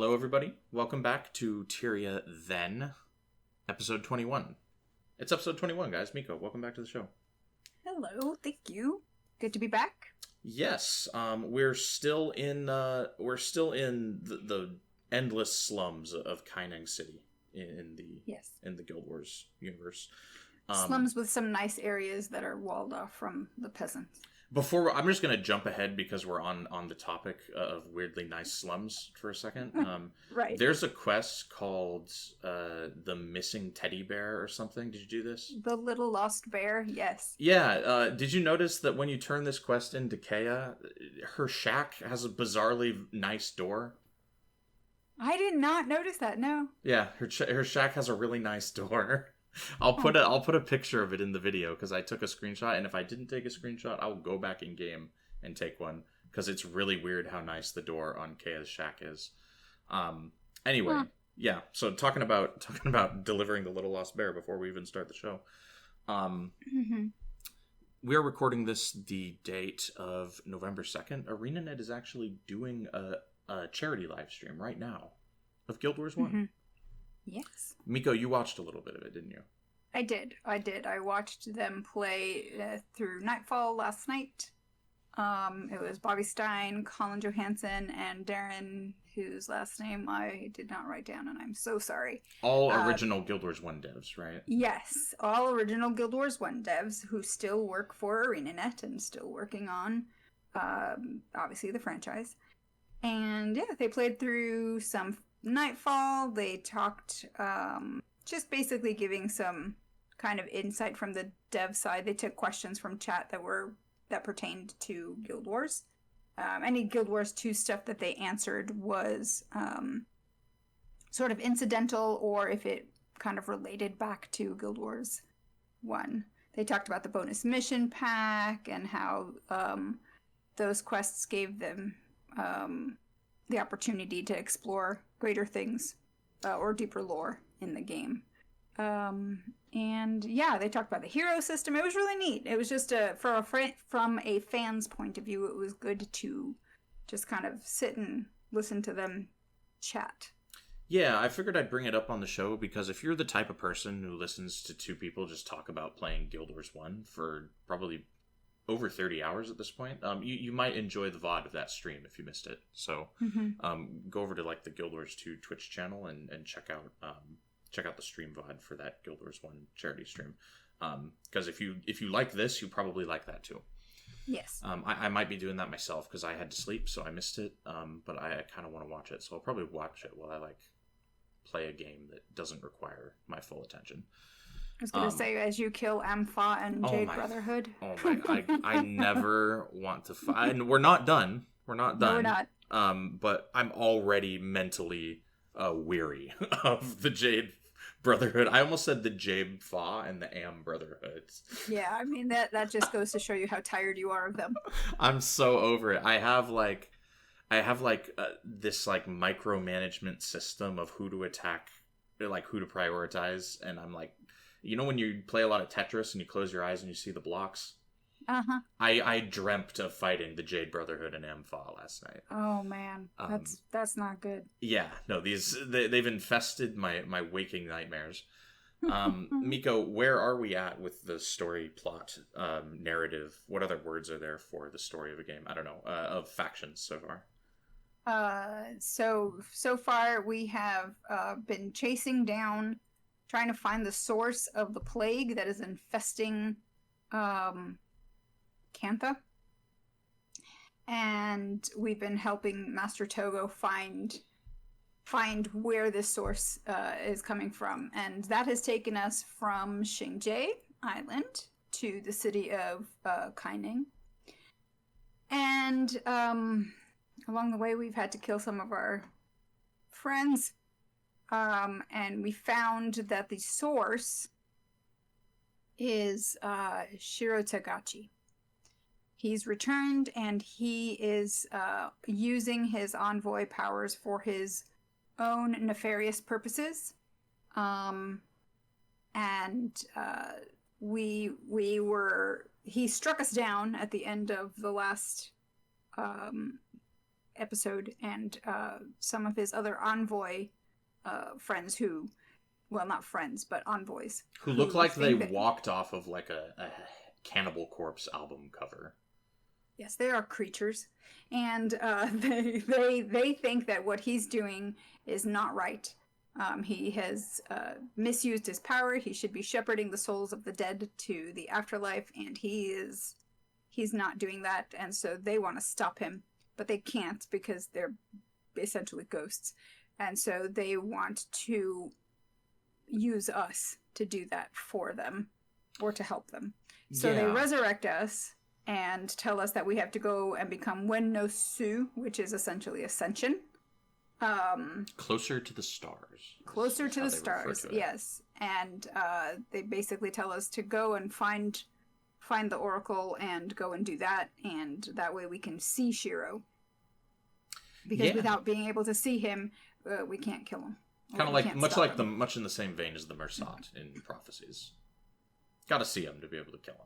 Hello, everybody. Welcome back to Tyria Then, episode 21. It's episode 21, guys. Miko, welcome back to the show. Hello, thank you. Good to be back. Yes, we're still in the endless slums of Quickening City in the Guild Wars universe. Slums with some nice areas that are walled off from the peasants. I'm just going to jump ahead because we're on the topic of weirdly nice slums for a second. Right. There's a quest called the Missing Teddy Bear or something. Did you do this? The Little Lost Bear, yes. Yeah. Did you notice that when you turn this quest into Kea, her shack has a bizarrely nice door? I did not notice that, no. Yeah, her shack has a really nice door. I'll put a picture of it in the video because I took a screenshot, and if I didn't take a screenshot, I'll go back in game and take one because it's really weird how nice the door on Kea's shack is. Anyway, yeah. So talking about delivering the Little Lost Bear before we even start the show. We are recording this the date of November 2nd. Arenanet is actually doing a charity live stream right now of Guild Wars 1. Mm-hmm. Yes. Miko, you watched a little bit of it, didn't you? I did. I watched them play through Nightfall last night. It was Bobby Stein, Colin Johansson, and Darren, whose last name I did not write down, and I'm so sorry. All original Guild Wars 1 devs, right? Yes, all original Guild Wars 1 devs who still work for Arenanet and still working on, obviously, the franchise. And yeah, they played through some Nightfall. They talked, just basically giving some kind of insight from the dev side. They took questions from chat that pertained to Guild Wars. Any Guild Wars 2 stuff that they answered was sort of incidental, or if it kind of related back to Guild Wars 1. They talked about the bonus mission pack and how those quests gave them the opportunity to explore greater things or deeper lore in the game. And yeah, they talked about the hero system. It was really neat. It was just from a fan's point of view, it was good to just kind of sit and listen to them chat. Yeah, I figured I'd bring it up on the show because if you're the type of person who listens to two people just talk about playing Guild Wars 1 for probably over 30 hours at this point, you might enjoy the VOD of that stream if you missed it. So go over to like the Guild Wars 2 Twitch channel and check out the stream VOD for that Guild Wars 1 charity stream. Because if you like this, you probably like that too. Yes. I might be doing that myself because I had to sleep, so I missed it. But I kind of want to watch it, so I'll probably watch it while I play a game that doesn't require my full attention. I was going to say, as you kill Ampha and Jade Brotherhood. Oh my, I never want to fight. And we're not done. We're not done. No, we're not. But I'm already mentally weary of the Jade Brotherhood. I almost said the Jade Fa and the Am Brotherhoods. Yeah, I mean, that just goes to show you how tired you are of them. I'm so over it. I have this micromanagement system of who to attack, who to prioritize, and I'm like, you know when you play a lot of Tetris and you close your eyes and you see the blocks? Uh-huh. I dreamt of fighting the Jade Brotherhood and Ampha last night. Oh man, that's not good. Yeah, no, they've infested my waking nightmares. Miko, where are we at with the story, plot, narrative? What other words are there for the story of a game? I don't know, of factions so far. So far we have been chasing down, trying to find the source of the plague that is infesting Cantha. And we've been helping Master Togo find where this source is coming from. And that has taken us from Xingje Island to the city of Quickening. And along the way, we've had to kill some of our friends. And we found that the source is Shiro Tagachi. He's returned, and he is using his envoy powers for his own nefarious purposes. He struck us down at the end of the last episode, and some of his other envoy friends who, well, not friends, but envoys. Who look like they walked off of like a Cannibal Corpse album cover. Yes, they are creatures, and they think that what he's doing is not right. He has misused his power. He should be shepherding the souls of the dead to the afterlife, and he's not doing that, and so they want to stop him, but they can't because they're essentially ghosts, and so they want to use us to do that for them, or to help them. So they resurrect us and tell us that we have to go and become Wen no Su, which is essentially Ascension. Closer to the stars. Closer to the stars, yes. And they basically tell us to go and find the Oracle and go and do that, and that way we can see Shiro. Because without being able to see him, we can't kill him. Kind of like much in the same vein as the Mersat in Prophecies. Got to see him to be able to kill him.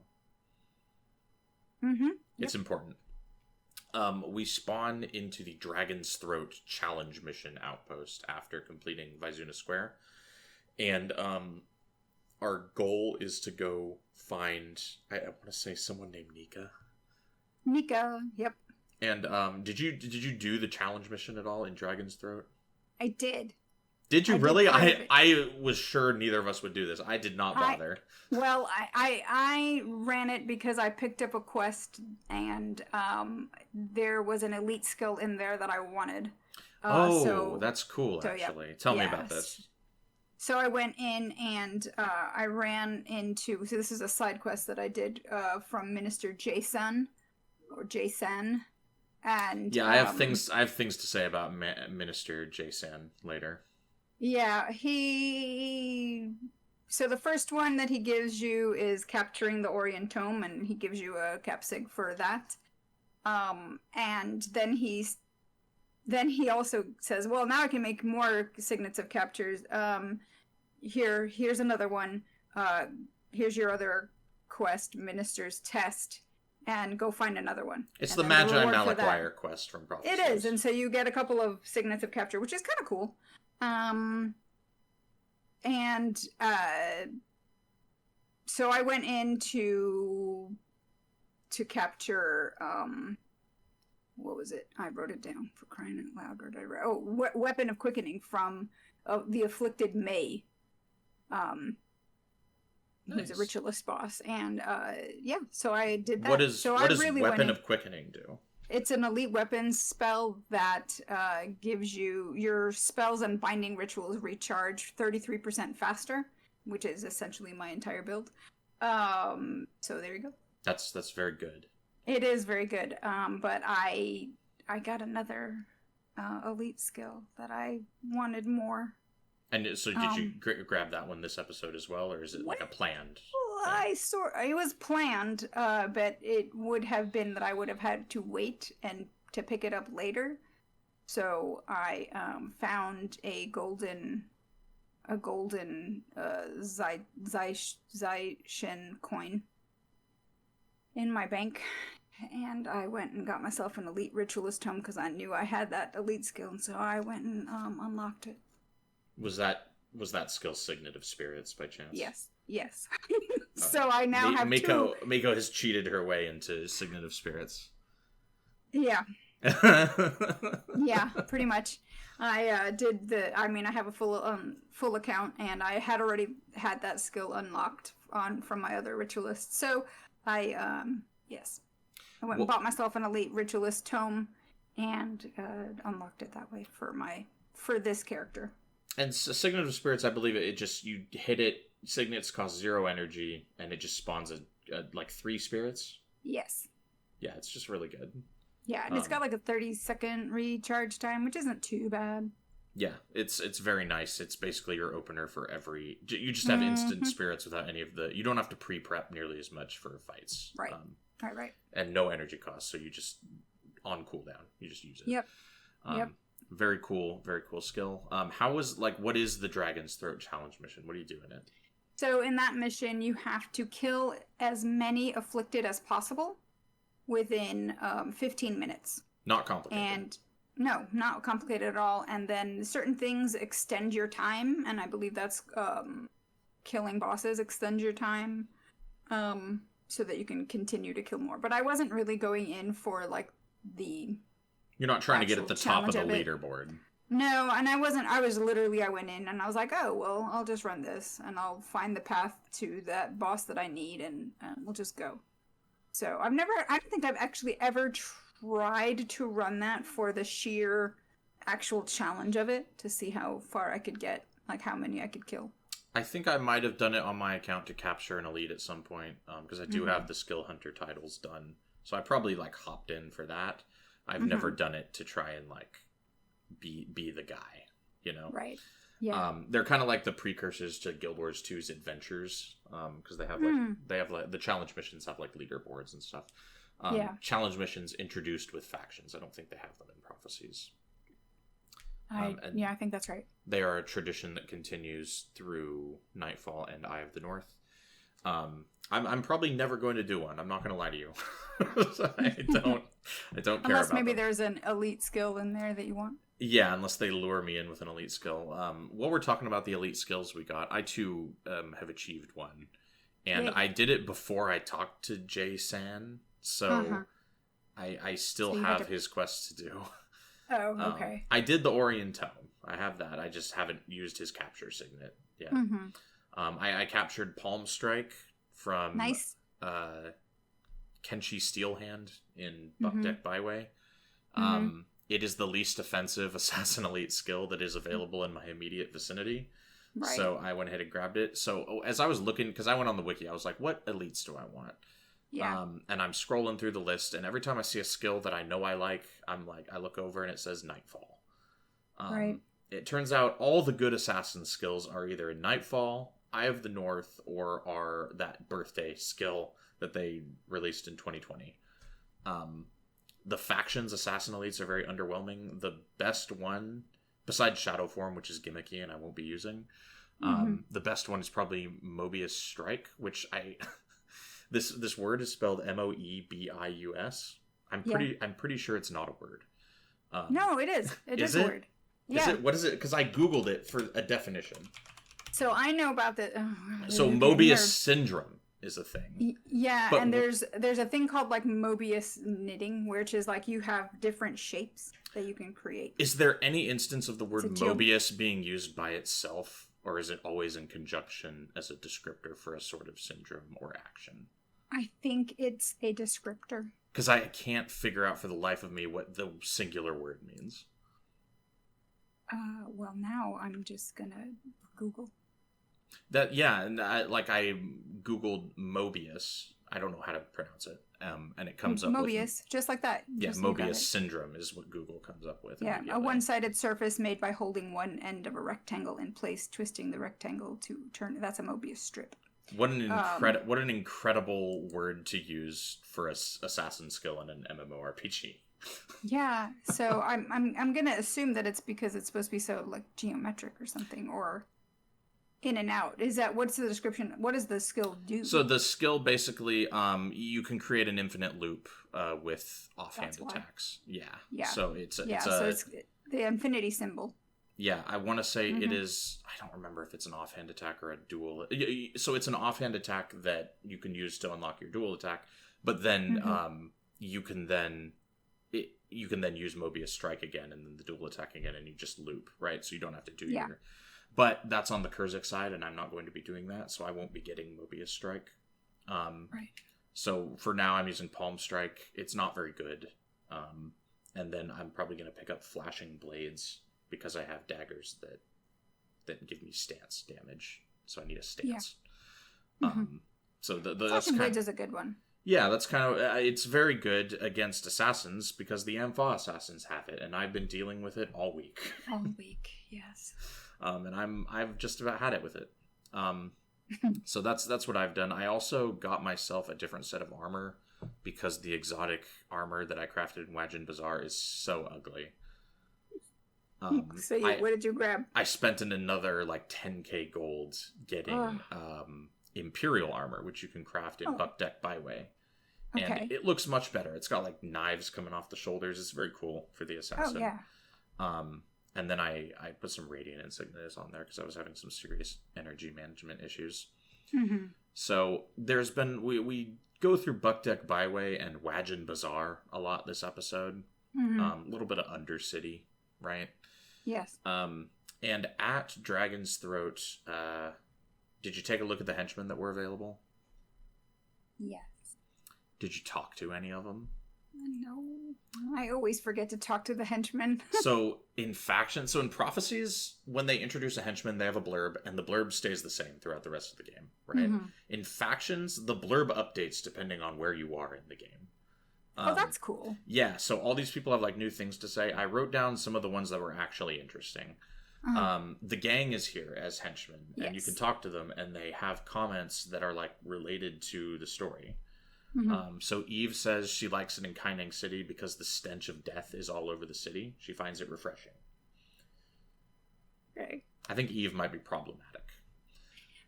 Mm-hmm. It's important. We spawn into the Dragon's Throat challenge mission outpost after completing Vaizuna Square. And our goal is to go find, I want to say someone named Nika. Nika, yep. And did you do the challenge mission at all in Dragon's Throat? I did. Did you really? I was sure neither of us would do this. I did not bother. I ran it because I picked up a quest, and there was an elite skill in there that I wanted. That's cool, actually. Yeah. Tell me about this. So I went in and I ran into... So this is a side quest that I did from Minister Jason, or Jason. And yeah, I have things to say about Minister Jason later. Yeah, so the first one that he gives you is capturing the Orient Tome, and he gives you a capsig for that. And then he also says, well, now I can make more signets of captures. Here's another one. Here's your other quest, Minister's Test, and go find another one. It's the Magi Malakwire quest from Prophecies. It is, and so you get a couple of signets of capture, which is kind of cool. So I went in to capture, what was it? I wrote it down, for crying out loud. Or did I write? Weapon of Quickening from the Afflicted May. Who's a ritualist boss. And, so I did that. What does Weapon of Quickening do? It's an elite weapons spell that gives you your spells and binding rituals recharge 33% faster, which is essentially my entire build. So there you go. That's very good. It is very good. But I got another elite skill that I wanted more. And so did you grab that one this episode as well, or is it like a planned? It was planned, but it would have been that I would have had to wait and to pick it up later. So I found a golden Zaishin coin in my bank, and I went and got myself an elite ritualist tome because I knew I had that elite skill, and so I went and unlocked it. Was that skill Signet of Spirits by chance? Yes. So I now have Miko has cheated her way into Signet of Spirits. Yeah. Yeah, pretty much. I have a full account, and I had already had that skill unlocked from my other ritualist. So I went and bought myself an elite ritualist tome and unlocked it that way for this character. And Signet of Spirits, I believe you hit it. Signets cost 0 energy, and it just spawns like 3 spirits. Yes. Yeah, it's just really good. Yeah, and it's got like a 30-second recharge time, which isn't too bad. Yeah, it's very nice. It's basically your opener for every... You just have instant spirits without any of the... You don't have to pre-prep nearly as much for fights. Right. Right. And no energy cost, so you just... On cooldown, you just use it. Yep. Very cool skill. What is the Dragon's Throat challenge mission? What do you do in it? So in that mission, you have to kill as many afflicted as possible within 15 minutes. Not complicated. And No, not complicated at all. And then certain things extend your time, and I believe that's killing bosses extend your time, so that you can continue to kill more. But I wasn't really going in for like the You're not trying to get actual at the top of challenge the of it. leaderboard. No, and I wasn't. I was literally, I went in and I was like, oh, well, I'll just run this and I'll find the path to that boss that I need and we'll just go. So I don't think I've actually ever tried to run that for the sheer actual challenge of it to see how far I could get, like how many I could kill. I think I might have done it on my account to capture an elite at some point, because I do have the skill hunter titles done. So I probably like hopped in for that. I've never done it to try and like be the guy, you know? Right. Yeah. They're kind of like the precursors to Guild Wars 2's adventures, because they have like the challenge missions have like leaderboards and stuff. Challenge missions introduced with factions. I don't think they have them in prophecies. I think that's right. They are a tradition that continues through Nightfall and Eye of the North. I'm probably never going to do one. I'm not going to lie to you. I don't care unless about maybe them. There's an elite skill in there that you want. Yeah, unless they lure me in with an elite skill. While we're talking about the elite skills we got, I too have achieved one. And I did it before I talked to Jay San, so I still have his quest to do. Oh, okay. I did the Orient Tome. I have that. I just haven't used his capture signet yet. I captured Palm Strike from nice. Kenshi Steelhand in Buckdeck Byway. It is the least offensive assassin elite skill that is available in my immediate vicinity. Right. So I went ahead and grabbed it. So as I was looking, because I went on the wiki, I was like, what elites do I want? Yeah. And I'm scrolling through the list, and every time I see a skill that I know I like, I look over and it says Nightfall. Right. It turns out all the good assassin skills are either in Nightfall, Eye of the North, or are that birthday skill that they released in 2020. The factions assassin elites are very underwhelming. The best one, besides Shadow Form, which is gimmicky and I won't be using, the best one is probably Mobius Strike, which this word is spelled Moebius. I'm pretty sure it's not a word. No, it is. It is a word. Is it? What is it? Because I googled it for a definition. So I know about the. So Mobius syndrome is a thing. Yeah, but, and there's a thing called like Mobius knitting, which is like you have different shapes that you can create. Is there any instance of the word Mobius being used by itself, or is it always in conjunction as a descriptor for a sort of syndrome or action? I think it's a descriptor. Because I can't figure out for the life of me what the singular word means. Well, now I'm just gonna Google. And I googled Mobius. I don't know how to pronounce it. And it comes up Mobius, just like that. Yeah, Mobius syndrome is what Google comes up with. Yeah, a one-sided surface made by holding one end of a rectangle in place, twisting the rectangle to turn. That's a Mobius strip. What an incredible word to use for a assassin skill in an MMORPG. Yeah, so I'm gonna assume that it's because it's supposed to be so like geometric or something, or in and out. What's the description? What does the skill do? So the skill basically, you can create an infinite loop with offhand attacks. Yeah. So it's the infinity symbol. Yeah, I want to say it is. I don't remember if it's an offhand attack or a dual. So it's an offhand attack that you can use to unlock your dual attack, but then you can then use Mobius Strike again, and then the dual attack again, and you just loop, right? So you don't have to do your. But that's on the Kurzik side, and I'm not going to be doing that, so I won't be getting Mobius Strike. Right. So for now, I'm using Palm Strike. It's not very good, and then I'm probably going to pick up Flashing Blades, because I have daggers that give me stance damage, so I need a stance. Yeah. So Flashing Blades is a good one. Yeah, that's kind of it's very good against assassins because the Ampha assassins have it, and I've been dealing with it all week. All week, yes. And I've just about had it with it. So that's what I've done. I also got myself a different set of armor because the exotic armor that I crafted in Wajin Bazaar is so ugly. So what did you grab? I spent another like 10k gold getting Imperial armor, which you can craft in Buckdeck Byway. Okay. And it looks much better. It's got like knives coming off the shoulders. It's very cool for the assassin. Oh, yeah. And then I put some radiant insignias on there because I was having some serious energy management issues. Mm-hmm. So there's been, we go through Buckdeck Byway and Wagen Bazaar a lot this episode. Mm-hmm. A little bit of Undercity, right? Yes. And at Dragon's Throat, did you take a look at the henchmen that were available? Yes. Did you talk to any of them? No. I always forget to talk to the henchmen. So in Prophecies, when they introduce a henchman, they have a blurb, and the blurb stays the same throughout the rest of the game, right? Mm-hmm. In Factions, the blurb updates depending on where you are in the game. Oh, that's cool. Yeah, so all these people have like new things to say. I wrote down some of the ones that were actually interesting. The gang is here as henchmen, and you can talk to them, and they have comments that are like related to the story. Mm-hmm. So Eve says she likes it in Quickening City because the stench of death is all over the city. She finds it refreshing. Okay. I think Eve might be problematic.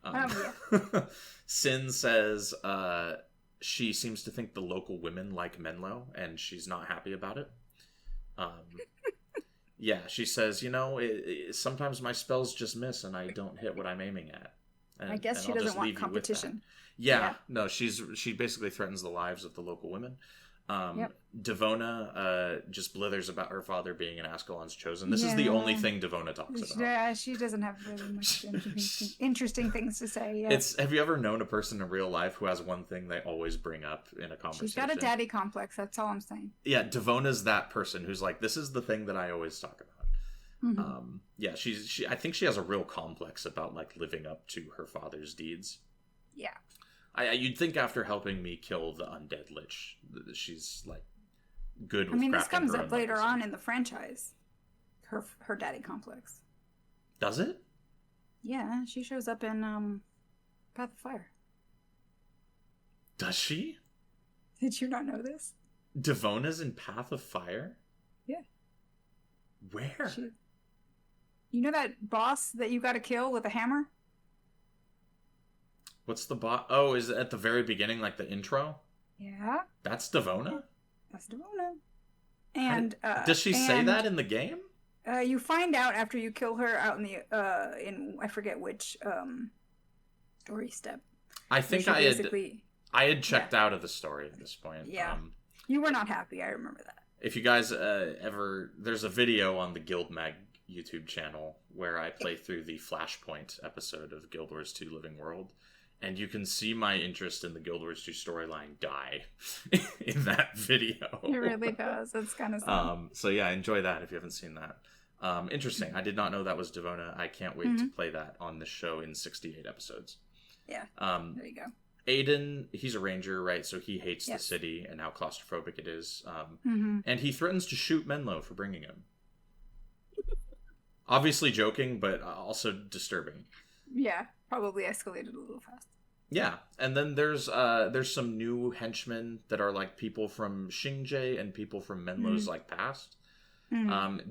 Yeah. Sin says she seems to think the local women like Menlo, and she's not happy about it. Yeah, she says, sometimes my spells just miss and I don't hit what I'm aiming at. And, I guess she doesn't want competition. Yeah, no, she basically threatens the lives of the local women. Devona just blithers about her father being an Ascalon's chosen. This is the only thing Devona talks about. Yeah, she doesn't have really much interesting things to say. Yeah. Have you ever known a person in real life who has one thing they always bring up in a conversation? She's got a daddy complex, that's all I'm saying. Yeah, Devona's that person who's like, this is the thing that I always talk about. Mm-hmm. Yeah, she I think she has a real complex about like living up to her father's deeds. Yeah. You'd think after helping me kill the undead lich, she's like good with crafting. This comes her up own later legacy. on in the franchise. Her daddy complex. Does it? Yeah, she shows up in Path of Fire. Does she? Did you not know this? Devona's in Path of Fire? Yeah. Where? You know that boss that you got to kill with a hammer? What's the boss? Oh, is it at the very beginning, like the intro? Yeah. That's Devona? That's Devona. And does she say that in the game? You find out after you kill her out in the in I forget which story step. I think I had checked out of the story at this point. Yeah. You were not happy, I remember that. If you guys there's a video on the Guild Mag YouTube channel where I play through the Flashpoint episode of Guild Wars 2 Living World, and you can see my interest in the Guild Wars 2 storyline die in that video. It really does. It's kind of sad. So yeah, enjoy that if you haven't seen that. Interesting. I did not know that was Devona. I can't wait to play that on the show in 68 episodes. Yeah. There you go. Aiden, he's a ranger, right? So he hates the city and how claustrophobic it is. And he threatens to shoot Menlo for bringing him. Obviously joking, but also disturbing. Yeah, probably escalated a little fast. Yeah, and then there's some new henchmen that are like people from Xingje and people from Menlo's like past.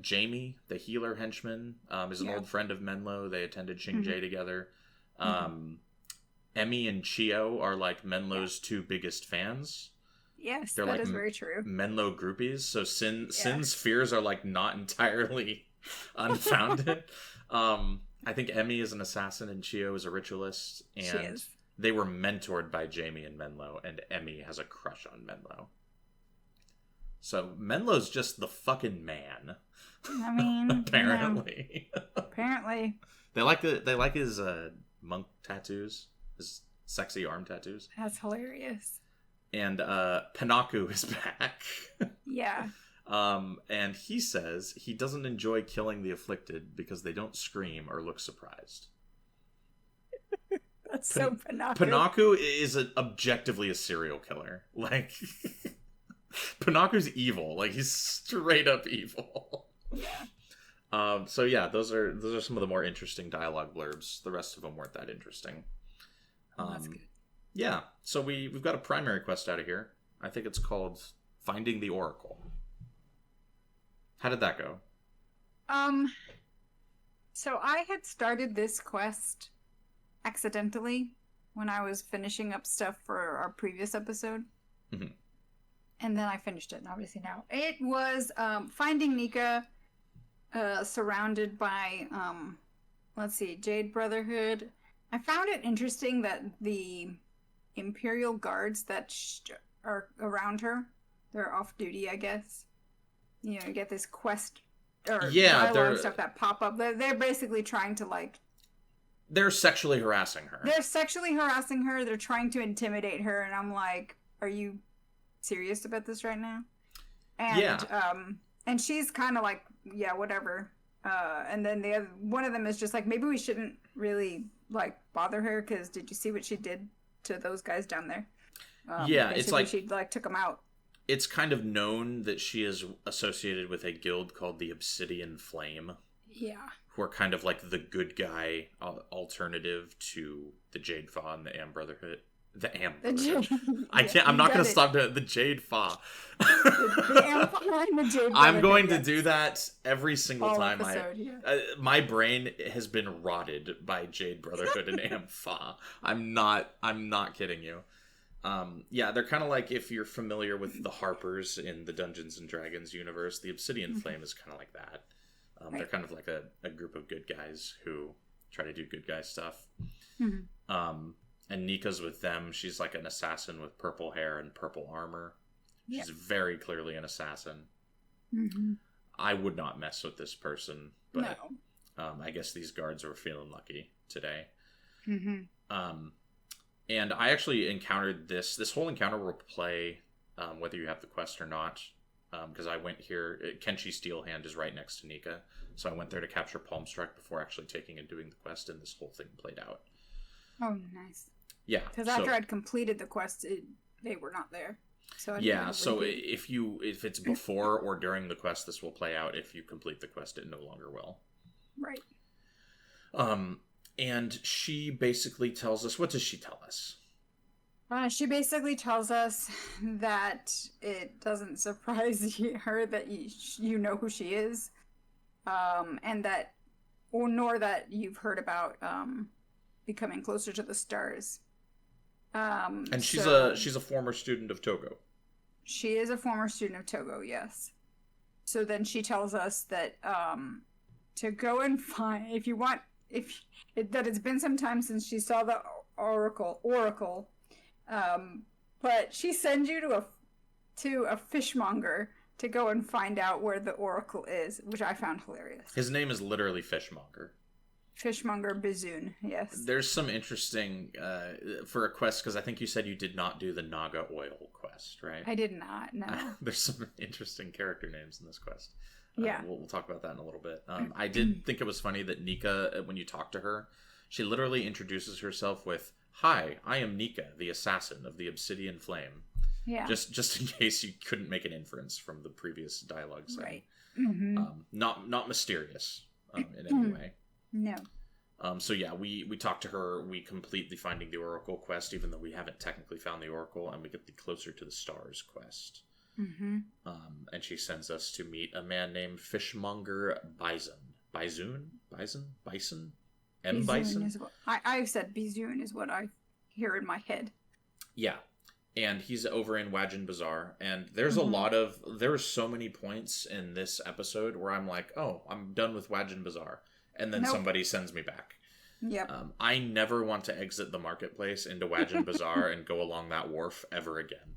Jamie, the healer henchman, is an old friend of Menlo. They attended Xingje together. Emmy and Chio are like Menlo's two biggest fans. Yes, They're that like is very true. Menlo groupies. So Sin's fears are like not entirely unfounded. I think Emmy is an assassin and Chio is a ritualist. And they were mentored by Jamie and Menlo, and Emmy has a crush on Menlo. So Menlo's just the fucking man. I mean, apparently. Apparently. They like his monk tattoos, his sexy arm tattoos. That's hilarious. And Panaku is back. Yeah. And he says he doesn't enjoy killing the afflicted because they don't scream or look surprised. That's so Panaku. Panaku is objectively a serial killer. Like, Panaku's evil. Like, he's straight up evil. Yeah. So yeah, those are some of the more interesting dialogue blurbs. The rest of them weren't that interesting. That's good. Yeah, so we've got a primary quest out of here. I think it's called Finding the Oracle. How did that go? So I had started this quest accidentally when I was finishing up stuff for our previous episode. and then I finished it, and obviously now. It was finding Nika surrounded by, let's see, Jade Brotherhood. I found it interesting that the Imperial guards that are around her, they're off duty, I guess. You know, you get this quest or dialogue stuff that pop up. They're basically trying to, like... They're sexually harassing her. They're trying to intimidate her, and I'm like, are you serious about this right now? And, and she's kind of like, yeah, whatever. And then one of them is just like, maybe we shouldn't really, like, bother her, because did you see what she did to those guys down there? It's like... she, like, took them out. It's kind of known that she is associated with a guild called the Obsidian Flame. Yeah. Who are kind of like the good guy alternative to the Jade Fa and the Am Brotherhood. The Am Brotherhood. I'm not going to stop doing the Jade Fa. The Am Fa and the Jade Brotherhood. I'm going to do that every single time. Episode, my brain has been rotted by Jade Brotherhood and Am Fa. I'm not kidding you. They're kind of like, if you're familiar with the Harpers in the Dungeons and Dragons universe, the Obsidian Flame is kind of like that. Right. They're kind of like a group of good guys who try to do good guy stuff. Mm-hmm. And Nika's with them. She's like an assassin with purple hair and purple armor. She's very clearly an assassin. Mm-hmm. I would not mess with this person, but I guess these guards were feeling lucky today. Mm-hmm. And I actually encountered this whole encounter will play whether you have the quest or not. Because I went here, Kenshi Steelhand is right next to Nika, so I went there to capture Palmstruck before actually taking and doing the quest, and this whole thing played out. Oh, nice. Yeah. Because after I'd completed the quest, they were not there. So if it's before or during the quest, this will play out. If you complete the quest, it no longer will. Right. And she basically tells us, what does she tell us? She basically tells us that it doesn't surprise her that you know who she is, and that, nor that you've heard about becoming closer to the stars. And she's a former student of Togo. She is a former student of Togo, yes. So then she tells us that to go and find, that it's been some time since she saw the Oracle. But she sends you to a fishmonger to go and find out where the Oracle is, which I found hilarious. His name is literally Fishmonger. Fishmonger Bizoon, yes. There's some interesting, for a quest, because I think you said you did not do the Naga Oil quest, right? I did not, no. There's some interesting character names in this quest. Yeah. We'll talk about that in a little bit. I did think it was funny that Nika, when you talk to her, she literally introduces herself with, "Hi, I am Nika, the assassin of the Obsidian Flame." Yeah. Just in case you couldn't make an inference from the previous dialogue setting. Right. Mm-hmm. Not mysterious in any way. No. So yeah, we talk to her, we complete the Finding the Oracle quest, even though we haven't technically found the Oracle, and we get the Closer to the Stars quest. Mm-hmm. And she sends us to meet a man named Fishmonger Bison. Bison? M. Bison? I've said Bizoon is what I hear in my head. Yeah. And he's over in Wajin Bazaar, and there's there's so many points in this episode where I'm like, oh, I'm done with Wajin Bazaar. And then somebody sends me back. Yep. I never want to exit the marketplace into Wajin Bazaar and go along that wharf ever again.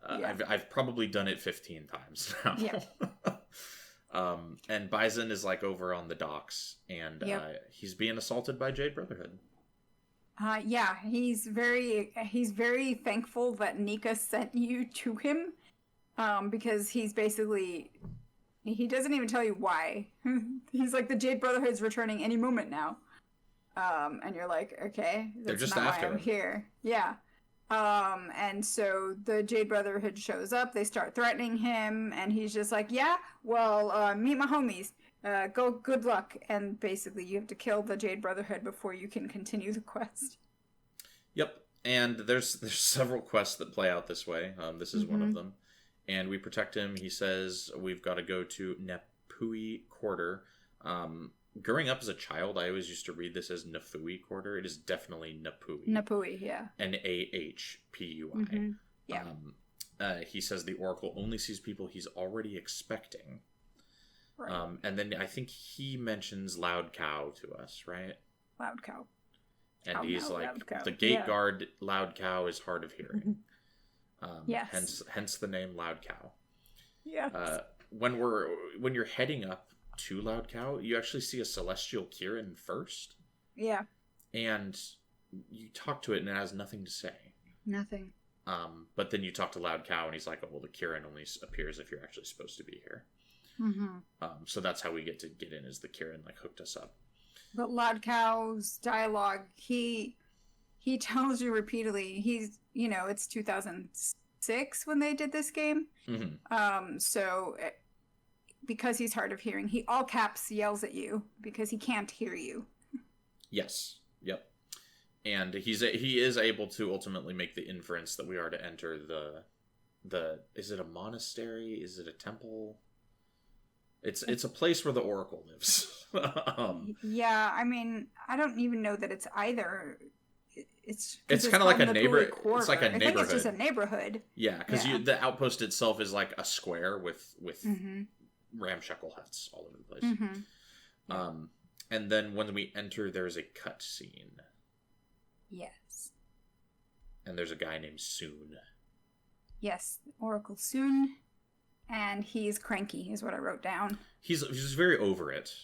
I've probably done it 15 times now. Yeah. And Bison is like over on the docks, and he's being assaulted by Jade Brotherhood. Yeah, he's very thankful that Nika sent you to him, because he's basically, he doesn't even tell you why. He's like, the Jade Brotherhood's returning any moment now, and you're like, okay, that's they're just not after why I'm him. here. Yeah, and so the Jade Brotherhood shows up. They start threatening him, and he's just like, yeah, well, meet my homies. Good luck. And basically you have to kill the Jade Brotherhood before you can continue the quest. Yep. And there's several quests that play out this way. This is one of them. And we protect him. He says we've got to go to Nepui Quarter. Growing up as a child, I always used to read this as Nafui Quarter. It is definitely Nepui. Nepui, yeah. Nahpui. Yeah. he says the Oracle only sees people he's already expecting. Right. And then I think he mentions Loud Cow to us, right? Loud Cow. And he's like, Loud Cow. the gate guard, Loud Cow, is hard of hearing. Yes. Hence the name Loud Cow. Yes. When you're heading up to Loud Cow, you actually see a celestial Kieran first. Yeah. And you talk to it and it has nothing to say. Nothing. But then you talk to Loud Cow and he's like, oh, well, the Kieran only appears if you're actually supposed to be here. So that's how we get in, is the Kieran like hooked us up. But Loud Cow's dialogue, he tells you repeatedly, it's 2006 when they did this game. So because he's hard of hearing, he all caps yells at you because he can't hear you. Yes. Yep. And he is able to ultimately make the inference that we are to enter the is it a monastery? Is it a temple? It's a place where the Oracle lives. Yeah, I mean, I don't even know that it's either. It's kind of like a neighborhood. It's like a neighborhood. I think it's just a neighborhood. Yeah, because the outpost itself is like a square with ramshackle huts all over the place. And then when we enter, there's a cut scene. Yes. And there's a guy named Soon. Yes, Oracle Soon. And he's cranky, is what I wrote down. He's very over it.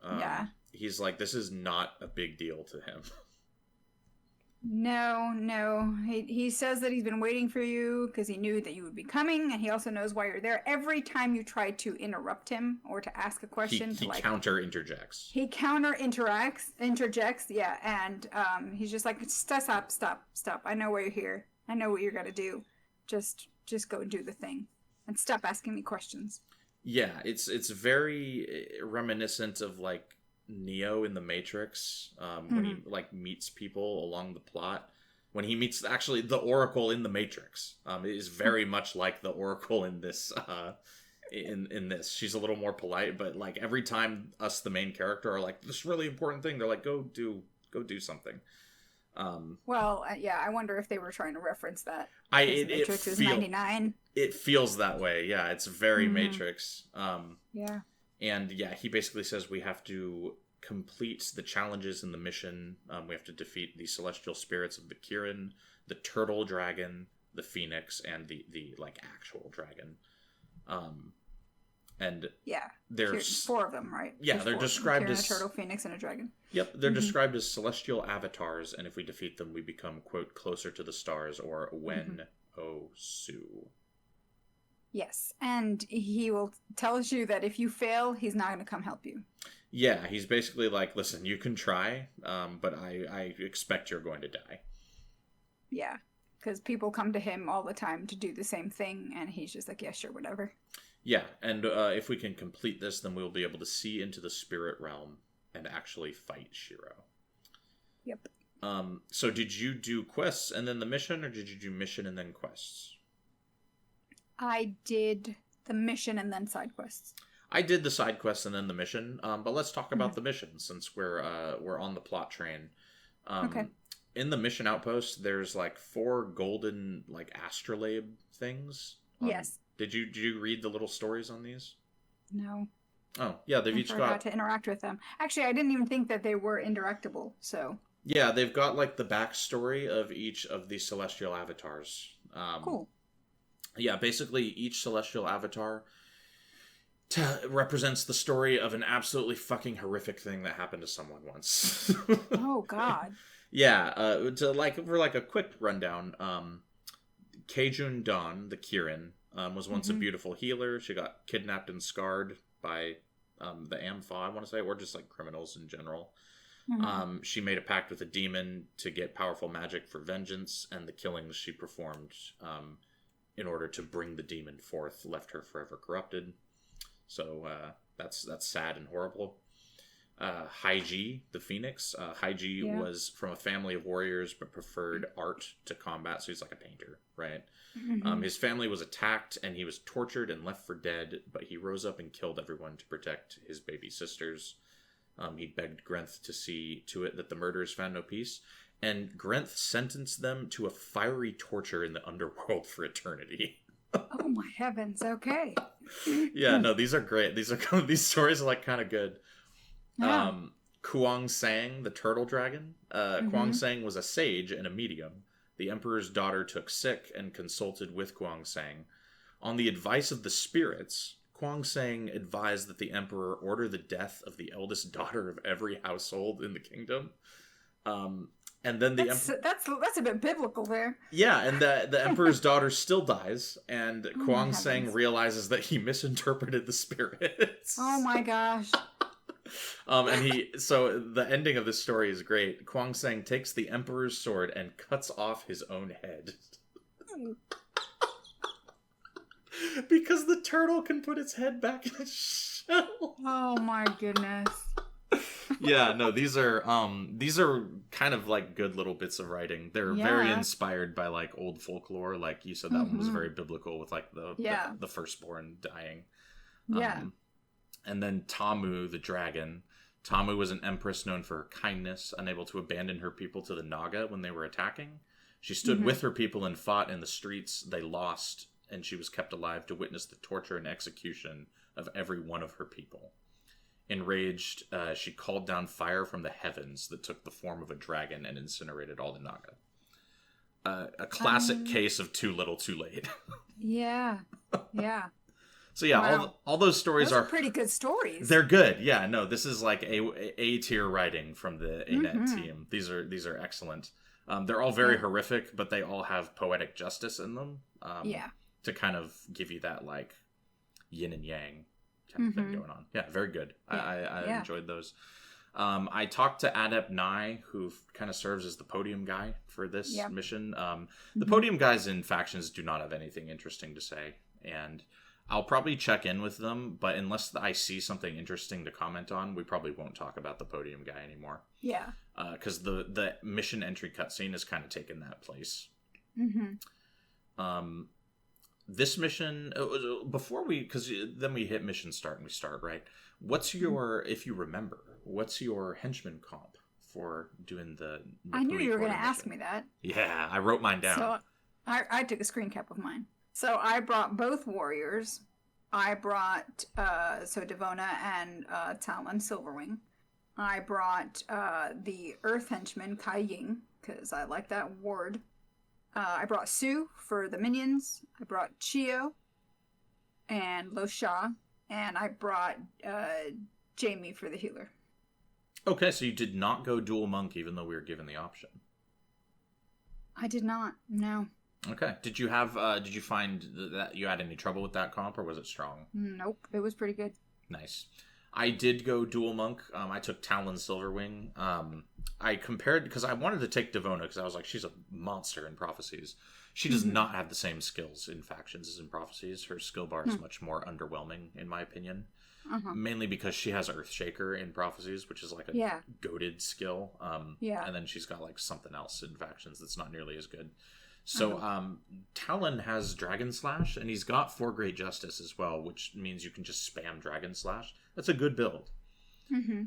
Yeah. He's like, this is not a big deal to him. No. He says that he's been waiting for you because he knew that you would be coming, and he also knows why you're there. Every time you try to interrupt him or to ask a question, he counter-interjects. He interjects, yeah, and he's just like, stop. I know why you're here. I know what you're gonna do. Just go do the thing. And stop asking me questions. Yeah, it's very reminiscent of like Neo in the Matrix, when he like meets people along the plot. When he meets actually the Oracle in the Matrix, it is very much like the Oracle in this. In this, she's a little more polite, but like every time us, the main character, are like, this really important thing, they're like, go do something. Yeah, I wonder if they were trying to reference that. Matrix is 99. It feels that way, yeah. It's very Matrix. Yeah. And yeah, he basically says we have to complete the challenges in the mission. We have to defeat the celestial spirits of the Kieran, the turtle dragon, the phoenix, and the like actual dragon. And yeah, there's 4 of them, right? Yeah, they're described as a turtle, phoenix, and a dragon. Yep, they're described as celestial avatars, and if we defeat them, we become, quote, closer to the stars, or Wen O Su. Yes, and he will tells you that if you fail, he's not going to come help you. Yeah, he's basically like, listen, you can try, but I expect you're going to die. Yeah, because people come to him all the time to do the same thing, and he's just like, yeah, sure, whatever. Yeah, and if we can complete this, then we'll be able to see into the spirit realm and actually fight Shiro. Yep. So did you do quests and then the mission, or did you do mission and then quests? I did the mission and then side quests. I did the side quests and then the mission, but let's talk about the mission since we're on the plot train. Okay. In the mission outpost, there's like 4 golden like astrolabe things. Yes. Did you read the little stories on these? No. Oh, yeah, they've each got to interact with them. Actually, I didn't even think that they were interactable, so. Yeah, they've got like the backstory of each of the celestial avatars. Cool. Yeah, basically each celestial avatar represents the story of an absolutely fucking horrific thing that happened to someone once. Oh God. Yeah, for a quick rundown, Keijun Dawn, the Kieran, was once a beautiful healer. She got kidnapped and scarred by the Ampha, I want to say, or just like criminals in general. She made a pact with a demon to get powerful magic for vengeance, and the killings she performed in order to bring the demon forth left her forever corrupted. So that's sad and horrible. Haiji, the Phoenix. Haiji was from a family of warriors but preferred art to combat, so he's like a painter, right? His family was attacked and he was tortured and left for dead, but he rose up and killed everyone to protect his baby sisters. He begged Grenth to see to it that the murderers found no peace, and Grenth sentenced them to a fiery torture in the underworld for eternity. Oh my heavens! Okay. Yeah, no, these are great. These stories are like kind of good. Yeah. Kuang Sang, the turtle dragon. Kuang Sang was a sage and a medium. The emperor's daughter took sick and consulted with Kuang Sang. On the advice of the spirits, Kuang Sang advised that the emperor order the death of the eldest daughter of every household in the kingdom. And then that's a bit biblical there. Yeah, and the emperor's daughter still dies, and Kuang Sang realizes that he misinterpreted the spirits. Oh my gosh. So the ending of this story is great. Kuang Sang takes the emperor's sword and cuts off his own head. Because the turtle can put its head back in its shell. Oh my goodness. Yeah, no, these are kind of like good little bits of writing. They're very inspired by like old folklore. Like you said, that one was very biblical with like the firstborn dying. Yeah. And then Tamu, the dragon. Tamu was an empress known for her kindness, unable to abandon her people to the Naga when they were attacking. She stood with her people and fought in the streets. They lost, and she was kept alive to witness the torture and execution of every one of her people. Enraged, she called down fire from the heavens that took the form of a dragon and incinerated all the Naga. A classic case of too little, too late. Yeah. So yeah, all those stories are pretty good stories. They're good. Yeah, no, this is like a tier writing from the Arenanet team. These are excellent. They're all very horrific, but they all have poetic justice in them. To kind of give you that like yin and yang kind of thing going on. Yeah, very good. I enjoyed those. I talked to Adept Nye, who kind of serves as the podium guy for this mission. The podium guys in factions do not have anything interesting to say, and I'll probably check in with them, but unless I see something interesting to comment on, we probably won't talk about the podium guy anymore. Yeah. Because the mission entry cutscene has kind of taken that place. This mission, because then we hit mission start and we start, right? What's your, if you remember, what's your henchman comp for doing the I knew you were going to ask me that. Yeah, I wrote mine down. So I took a screen cap of mine. So I brought both warriors. I brought Devona and Talon Silverwing. I brought the Earth Henchman Kai Ying because I like that ward. I brought Sue for the minions. I brought Chio and Lo Sha, and I brought Jamie for the healer. Okay, so you did not go dual monk, even though we were given the option. I did not. No. Okay. Did you find that you had any trouble with that comp, or was it strong? Nope. It was pretty good. Nice. I did go dual monk. I took Talon Silverwing. I compared, because I wanted to take Devona, because I was like, she's a monster in Prophecies. She does not have the same skills in factions as in Prophecies. Her skill bar is much more underwhelming, in my opinion. Mainly because she has Earthshaker in Prophecies, which is like a goated skill. And then she's got like something else in factions that's not nearly as good. So Talon has Dragon Slash, and he's got 4 Great Justice as well, which means you can just spam Dragon Slash. That's a good build.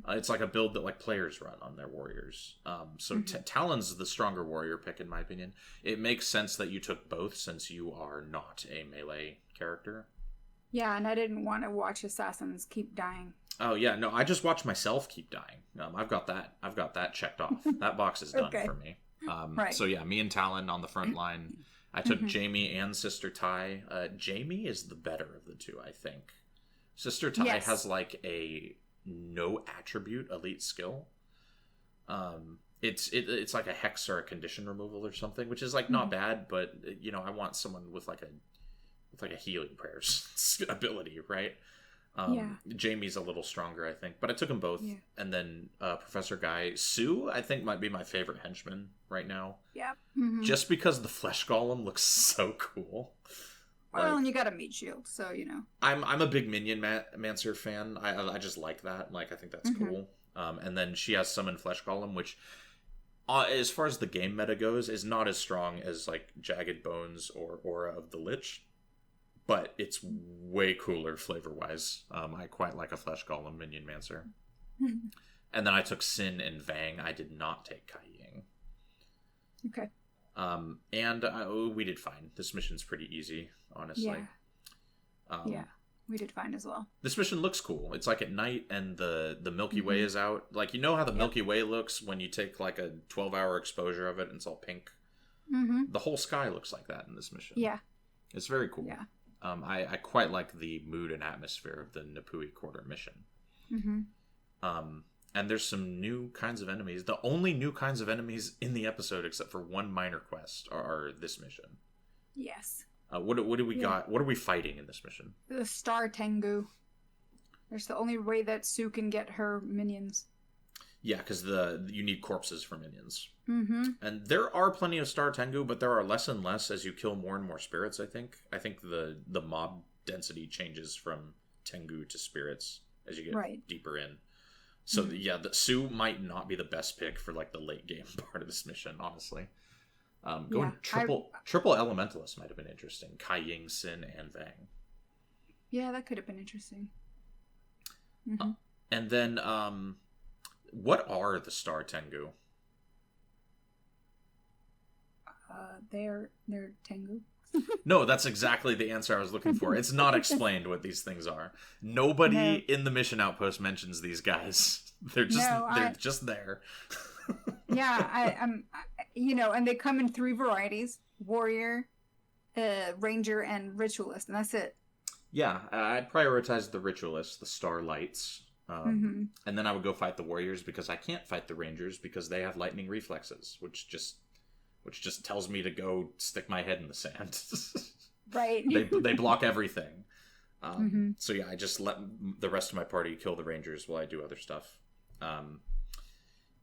It's like a build that like players run on their warriors. Talon's the stronger warrior pick, in my opinion. It makes sense that you took both, since you are not a melee character. Yeah, and I didn't want to watch assassins keep dying. Oh yeah, no, I just watch myself keep dying. I've got that checked off. That box is done for me. Right. So yeah, me and Talon on the front line. I took Jamie and Sister Ty. Jamie is the better of the two, I think. Sister Ty has like a no attribute elite skill. It's like a hex or a condition removal or something, which is like not bad, but I want someone with like a healing prayers ability, right? Jamie's a little stronger, I think, but I took them both. And then Professor Guy, Sue, I think might be my favorite henchman right now. Just because the flesh golem looks so cool. Well, and you got a meat shield, so I'm a big minion mancer fan. I just like that. Like, I think that's cool. And then she has summon flesh golem, which as far as the game meta goes is not as strong as like Jagged Bones or Aura of the Lich. But it's way cooler flavor-wise. I quite like a Flesh Golem Minion Mancer. And then I took Sin and Vang. I did not take Kai Ying. Okay. And we did fine. This mission's pretty easy. honestly. Yeah. Yeah, we did fine as well. This mission looks cool. It's like at night and the Milky Way is out. Like, you know how the Milky Way looks when you take like a 12-hour exposure of it and it's all pink? The whole sky looks like that in this mission. Yeah. It's very cool. Yeah. I quite like the mood and atmosphere of the Nipui Quarter mission. And there's some new kinds of enemies. The only new kinds of enemies in the episode, except for one minor quest, are this mission. Yes. What do we got? What are we fighting in this mission? The Star Tengu. There's the only way that Sue can get her minions. Yeah, because you need corpses for minions. And there are plenty of Star Tengu, but there are less and less as you kill more and more spirits, I think. I think the mob density changes from Tengu to spirits as you get deeper in. So, the Sue might not be the best pick for, like, the late game part of this mission, honestly. Going triple Elementalist might have been interesting. Kai Ying, Sin, and Vang. Yeah, that could have been interesting. And then, what are the Star Tengu? They're Tengu. No, that's exactly the answer I was looking for. It's not explained what these things are. Nobody in the mission outpost mentions these guys. They're just there. Yeah, I'm and they come in 3 varieties: warrior, ranger, and ritualist, and that's it. Yeah, I prioritized the ritualists, the starlights, and then I would go fight the warriors because I can't fight the rangers because they have lightning reflexes, which just tells me to go stick my head in the sand. Right. They block everything. So yeah, I just let the rest of my party kill the rangers while I do other stuff.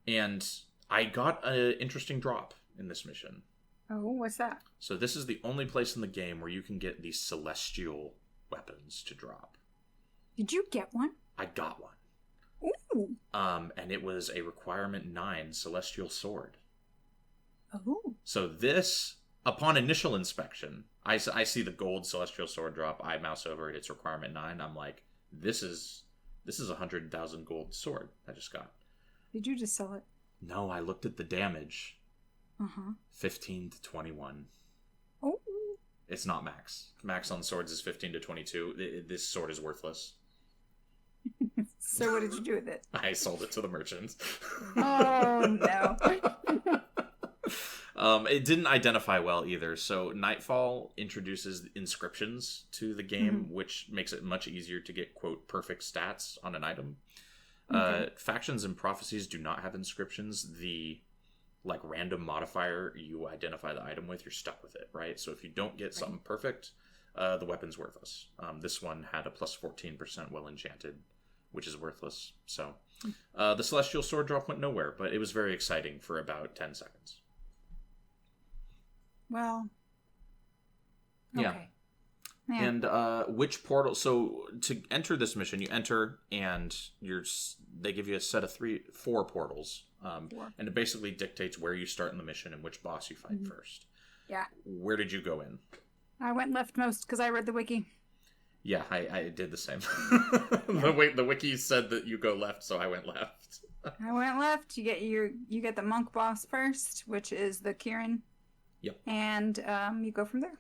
And I got an interesting drop in this mission. Oh, what's that? So this is the only place in the game where you can get these celestial weapons to drop. Did you get one? I got one. Ooh. And it was a requirement 9 celestial sword. Oh. So this, upon initial inspection, I see the gold celestial sword drop. I mouse over it. It's requirement 9. I'm like, this is 100,000 gold sword I just got. Did you just sell it? No, I looked at the damage. 15 to 21. Oh. It's not max. Max on swords is 15 to 22. This sword is worthless. So what did you do with it? I sold it to the merchants. Oh, no. It didn't identify well either. So Nightfall introduces inscriptions to the game, which makes it much easier to get, quote, perfect stats on an item. Factions and Prophecies do not have inscriptions. The random modifier you identify the item with, you're stuck with it, right? So if you don't get something perfect, the weapon's worthless. This one had a plus 14% well enchanted, which is worthless. So the Celestial Sword drop went nowhere, but it was very exciting for about 10 seconds. Well, okay. Yeah. And which portal? So to enter this mission, you enter, and they give you a set of 4 portals, and it basically dictates where you start in the mission and which boss you fight first. Yeah. Where did you go in? I went leftmost because I read the wiki. Yeah, I did the same. The wiki said that you go left, so I went left. I went left. You get the monk boss first, which is the Kirin. Yep. And you go from there.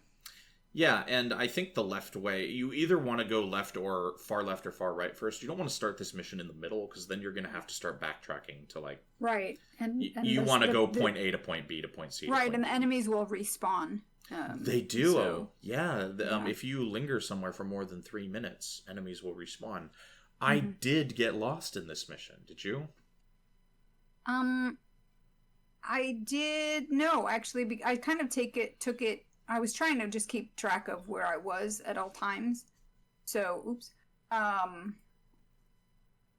Yeah, and I think the left way, you either want to go left or far right first. You don't want to start this mission in the middle, because then you're going to have to start backtracking to Right. And you want to go point A to point B to point C. Right, and the enemies will respawn. They do. So, yeah. If you linger somewhere for more than 3 minutes, enemies will respawn. I did get lost in this mission. Did you? I did. No, actually, I kind of took it. I was trying to just keep track of where I was at all times. So, oops. I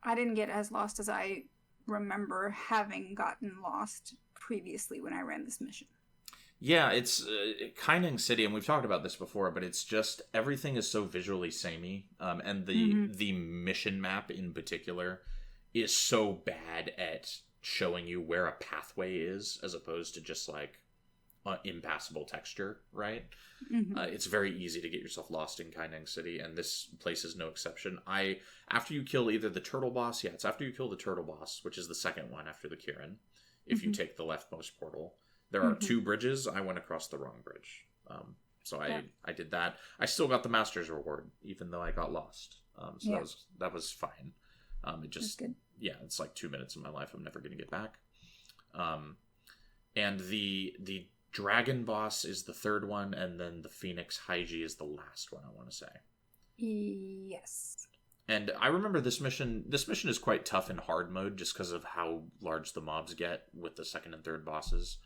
didn't get as lost as I remember having gotten lost previously when I ran this mission. Yeah, it's Quickening City, and we've talked about this before, but it's just everything is so visually samey, and the mission map in particular is so bad at showing you where a pathway is, as opposed to just impassable texture, right? It's very easy to get yourself lost in Quickening City, and this place is no exception. After you kill either the turtle boss, it's after you kill the turtle boss, which is the second one after the Kirin, if you take the leftmost portal. There are 2 bridges. I went across the wrong bridge. So I did that. I still got the Master's reward, even though I got lost. So that was fine. It just, it's like 2 minutes of my life I'm never going to get back. And the Dragon boss is the third one, and then the Phoenix Hygie is the last one, I want to say. Yes. And I remember this mission is quite tough in hard mode just because of how large the mobs get with the second and third bosses.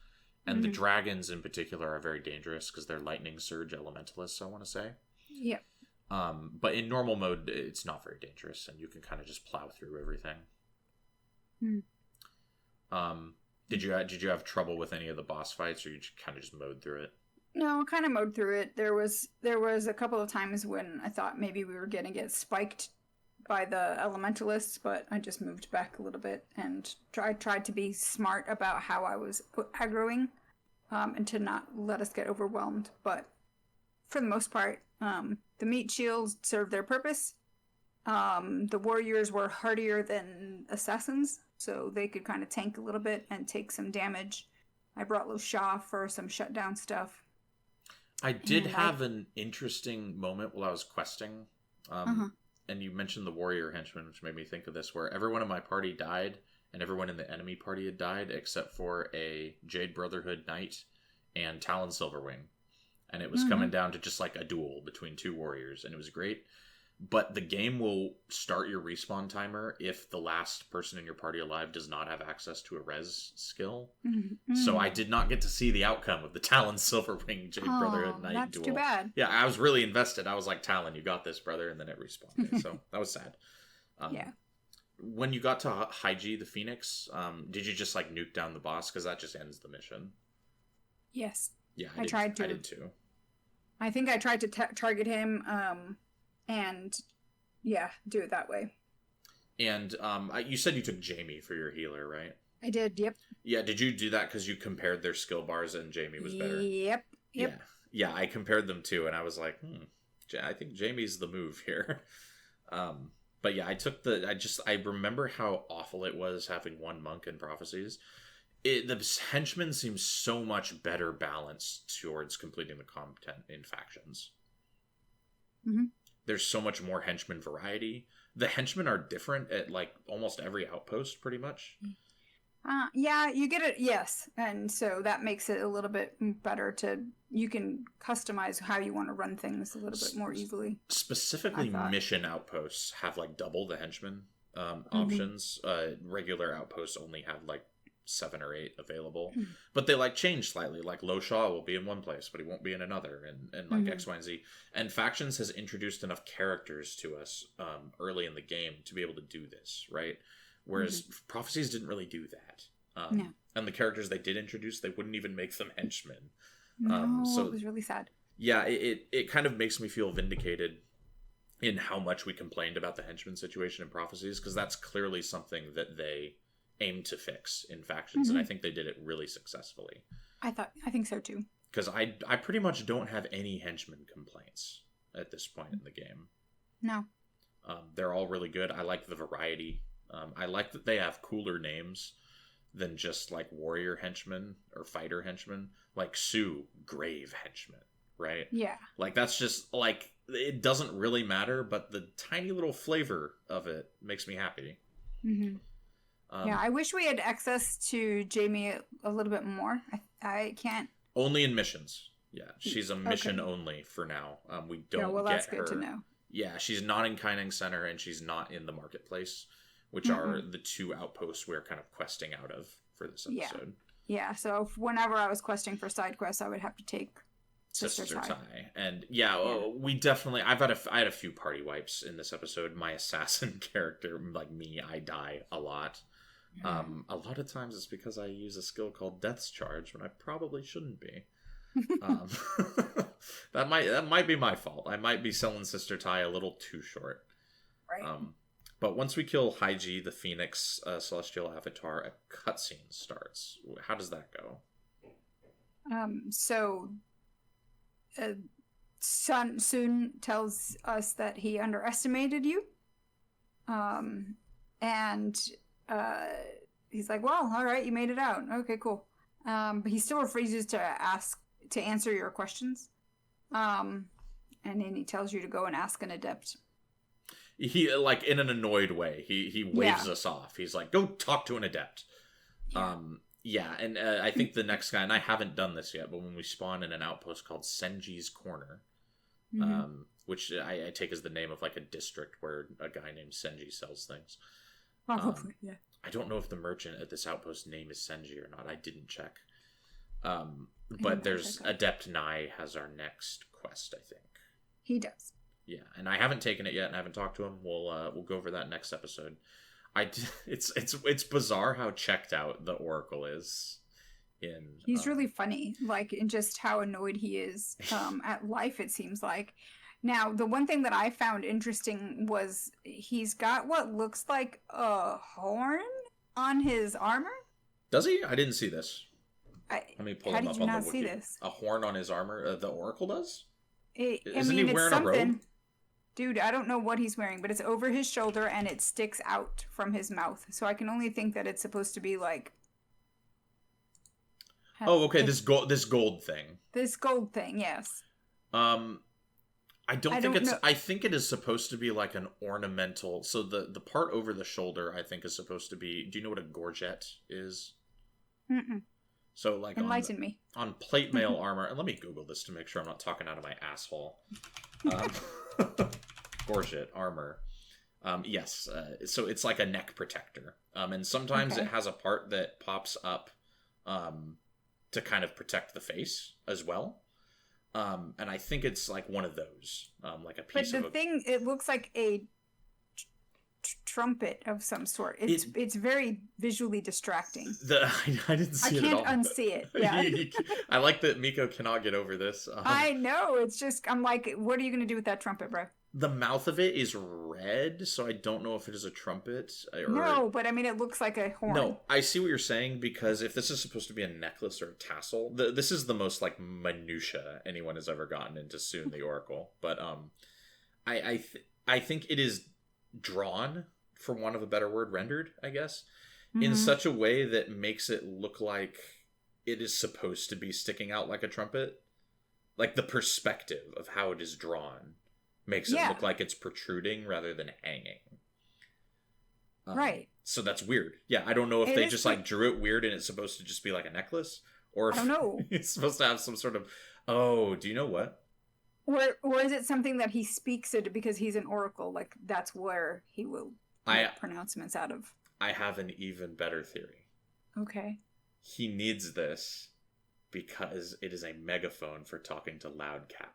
And the dragons in particular are very dangerous because they're lightning surge elementalists, I want to say. Yep. But in normal mode, it's not very dangerous, and you can kind of just plow through everything. Did you have trouble with any of the boss fights, or you kind of just mowed through it? No, kind of mowed through it. There was a couple of times when I thought maybe we were going to get spiked by the elementalists, but I just moved back a little bit and tried to be smart about how I was aggroing, and to not let us get overwhelmed. But for the most part, the meat shields served their purpose. The warriors were hardier than assassins, so they could kind of tank a little bit and take some damage. I brought Lo Sha for some shutdown stuff. I did have an interesting moment while I was questing. And you mentioned the warrior henchman, which made me think of this, where everyone in my party died, and everyone in the enemy party had died, except for a Jade Brotherhood knight and Talon Silverwing. And it was coming down to just like a duel between two warriors, and it was great. But the game will start your respawn timer if the last person in your party alive does not have access to a res skill. So I did not get to see the outcome of the Talon Silverwing Jade Brotherhood Knight that's duel. Too bad. Yeah, I was really invested. I was like, Talon, you got this, brother, and then it respawned me. So that was sad. When you got to Hygie, the Phoenix, did you just like nuke down the boss? Because that just ends the mission. Yes. Yeah, I tried to. I did too. I think I tried to target him, and do it that way. And you said you took Jamie for your healer, right? I did, yep. Yeah, did you do that because you compared their skill bars and Jamie was better? Yep. Yeah, I compared them too, and I was like, I think Jamie's the move here. But yeah, I remember how awful it was having one monk in Prophecies. The henchmen seems so much better balanced towards completing the content in factions. There's so much more henchman variety. The henchmen are different at like almost every outpost, pretty much. Yeah, you get it. Yes, and so that makes it a little bit better you can customize how you want to run things a little bit more easily. Specifically, mission outposts have like double the henchmen options. Regular outposts only have like 7 or 8 available, but they like change slightly. Like Lo Sha will be in one place, but he won't be in another, and like X, Y, and Z. And Factions has introduced enough characters to us early in the game to be able to do this, right? Whereas Prophecies didn't really do that. No. And the characters they did introduce, they wouldn't even make them henchmen. No, so it was really sad. Yeah, it kind of makes me feel vindicated in how much we complained about the henchman situation in Prophecies, because that's clearly something that they aim to fix in Factions, and I think they did it really successfully. I think so too. Because I pretty much don't have any henchman complaints at this point in the game. No. They're all really good. I like the variety. I like that they have cooler names than just like warrior henchmen or fighter henchmen. Like Sue, grave henchman, right? Yeah. Like that's just like, it doesn't really matter, but the tiny little flavor of it makes me happy. Yeah, I wish we had access to Jamie a little bit more. I can't. Only in missions. Yeah, she's a mission only for now. We don't get her. That's good to know. Yeah, she's not in Quickening Center, and she's not in the Marketplace, which are the 2 outposts we're kind of questing out of for this episode. Yeah, so whenever I was questing for side quests, I would have to take Sister Ty. And we definitely, I had a few party wipes in this episode. My assassin character, like me, I die a lot. A lot of times it's because I use a skill called Death's Charge when I probably shouldn't be. That might be my fault. I might be selling Sister Ty a little too short. Right. But once we kill Hygie, the Phoenix Celestial Avatar, a cutscene starts. How does that go? Sun soon tells us that he underestimated you. And he's like, well, all right, you made it out. Okay, cool. But he still refuses to answer your questions. And then he tells you to go and ask an adept. He, like, in an annoyed way, he waves us off. He's like, go talk to an adept. Yeah, and I think the next guy, and I haven't done this yet, but when we spawn in an outpost called Senji's Corner, which I take as the name of, like, a district where a guy named Senji sells things. Probably, yeah. I don't know if the merchant at this outpost name is Senji or not. I didn't check. But there's Adept Nai has our next quest, I think. He does. Yeah, and I haven't taken it yet and I haven't talked to him. We'll go over that next episode. It's bizarre how checked out the Oracle is. He's really funny, like, in just how annoyed he is at life, it seems like. Now, the one thing that I found interesting was he's got what looks like a horn on his armor. Does he? I didn't see this. Let me pull him up on the wiki. How did you not see this? A horn on his armor? The Oracle does? Isn't he wearing a robe? Dude, I don't know what he's wearing, but it's over his shoulder and it sticks out from his mouth. So I can only think that it's supposed to be like... Oh, okay, this gold thing. This gold thing, yes. I think it is supposed to be like an ornamental... So the part over the shoulder, I think, is supposed to be... Do you know what a gorget is? Mm-mm. So, like, enlighten me. On plate mail armor... And let me Google this to make sure I'm not talking out of my asshole. Gorget armor. Yes. So it's like a neck protector. And sometimes it has a part that pops up to kind of protect the face as well. And I think it's like one of those, like a piece of... But the thing, it looks like a trumpet of some sort. It's very visually distracting. I didn't see it at all. I can't unsee it. Yeah. I like that Miko cannot get over this. I know. It's just, I'm like, what are you going to do with that trumpet, bro? The mouth of it is red, so I don't know if it is a trumpet. No, but I mean, it looks like a horn. No, I see what you're saying, because if this is supposed to be a necklace or a tassel, this is the most, like, minutia anyone has ever gotten into Soon the Oracle. But I think it is drawn, for want of a better word, rendered, I guess, in such a way that makes it look like it is supposed to be sticking out like a trumpet. Like, the perspective of how it is drawn makes it look like it's protruding rather than hanging. Right. So that's weird. Yeah, I don't know if they just like drew it weird and it's supposed to just be like a necklace, or if I don't know. It's supposed to have some sort of... Oh, do you know what? Or is it something that he speaks it because he's an oracle? Like, that's where he will make pronouncements out of. I have an even better theory. Okay. He needs this because it is a megaphone for talking to Loud Cow.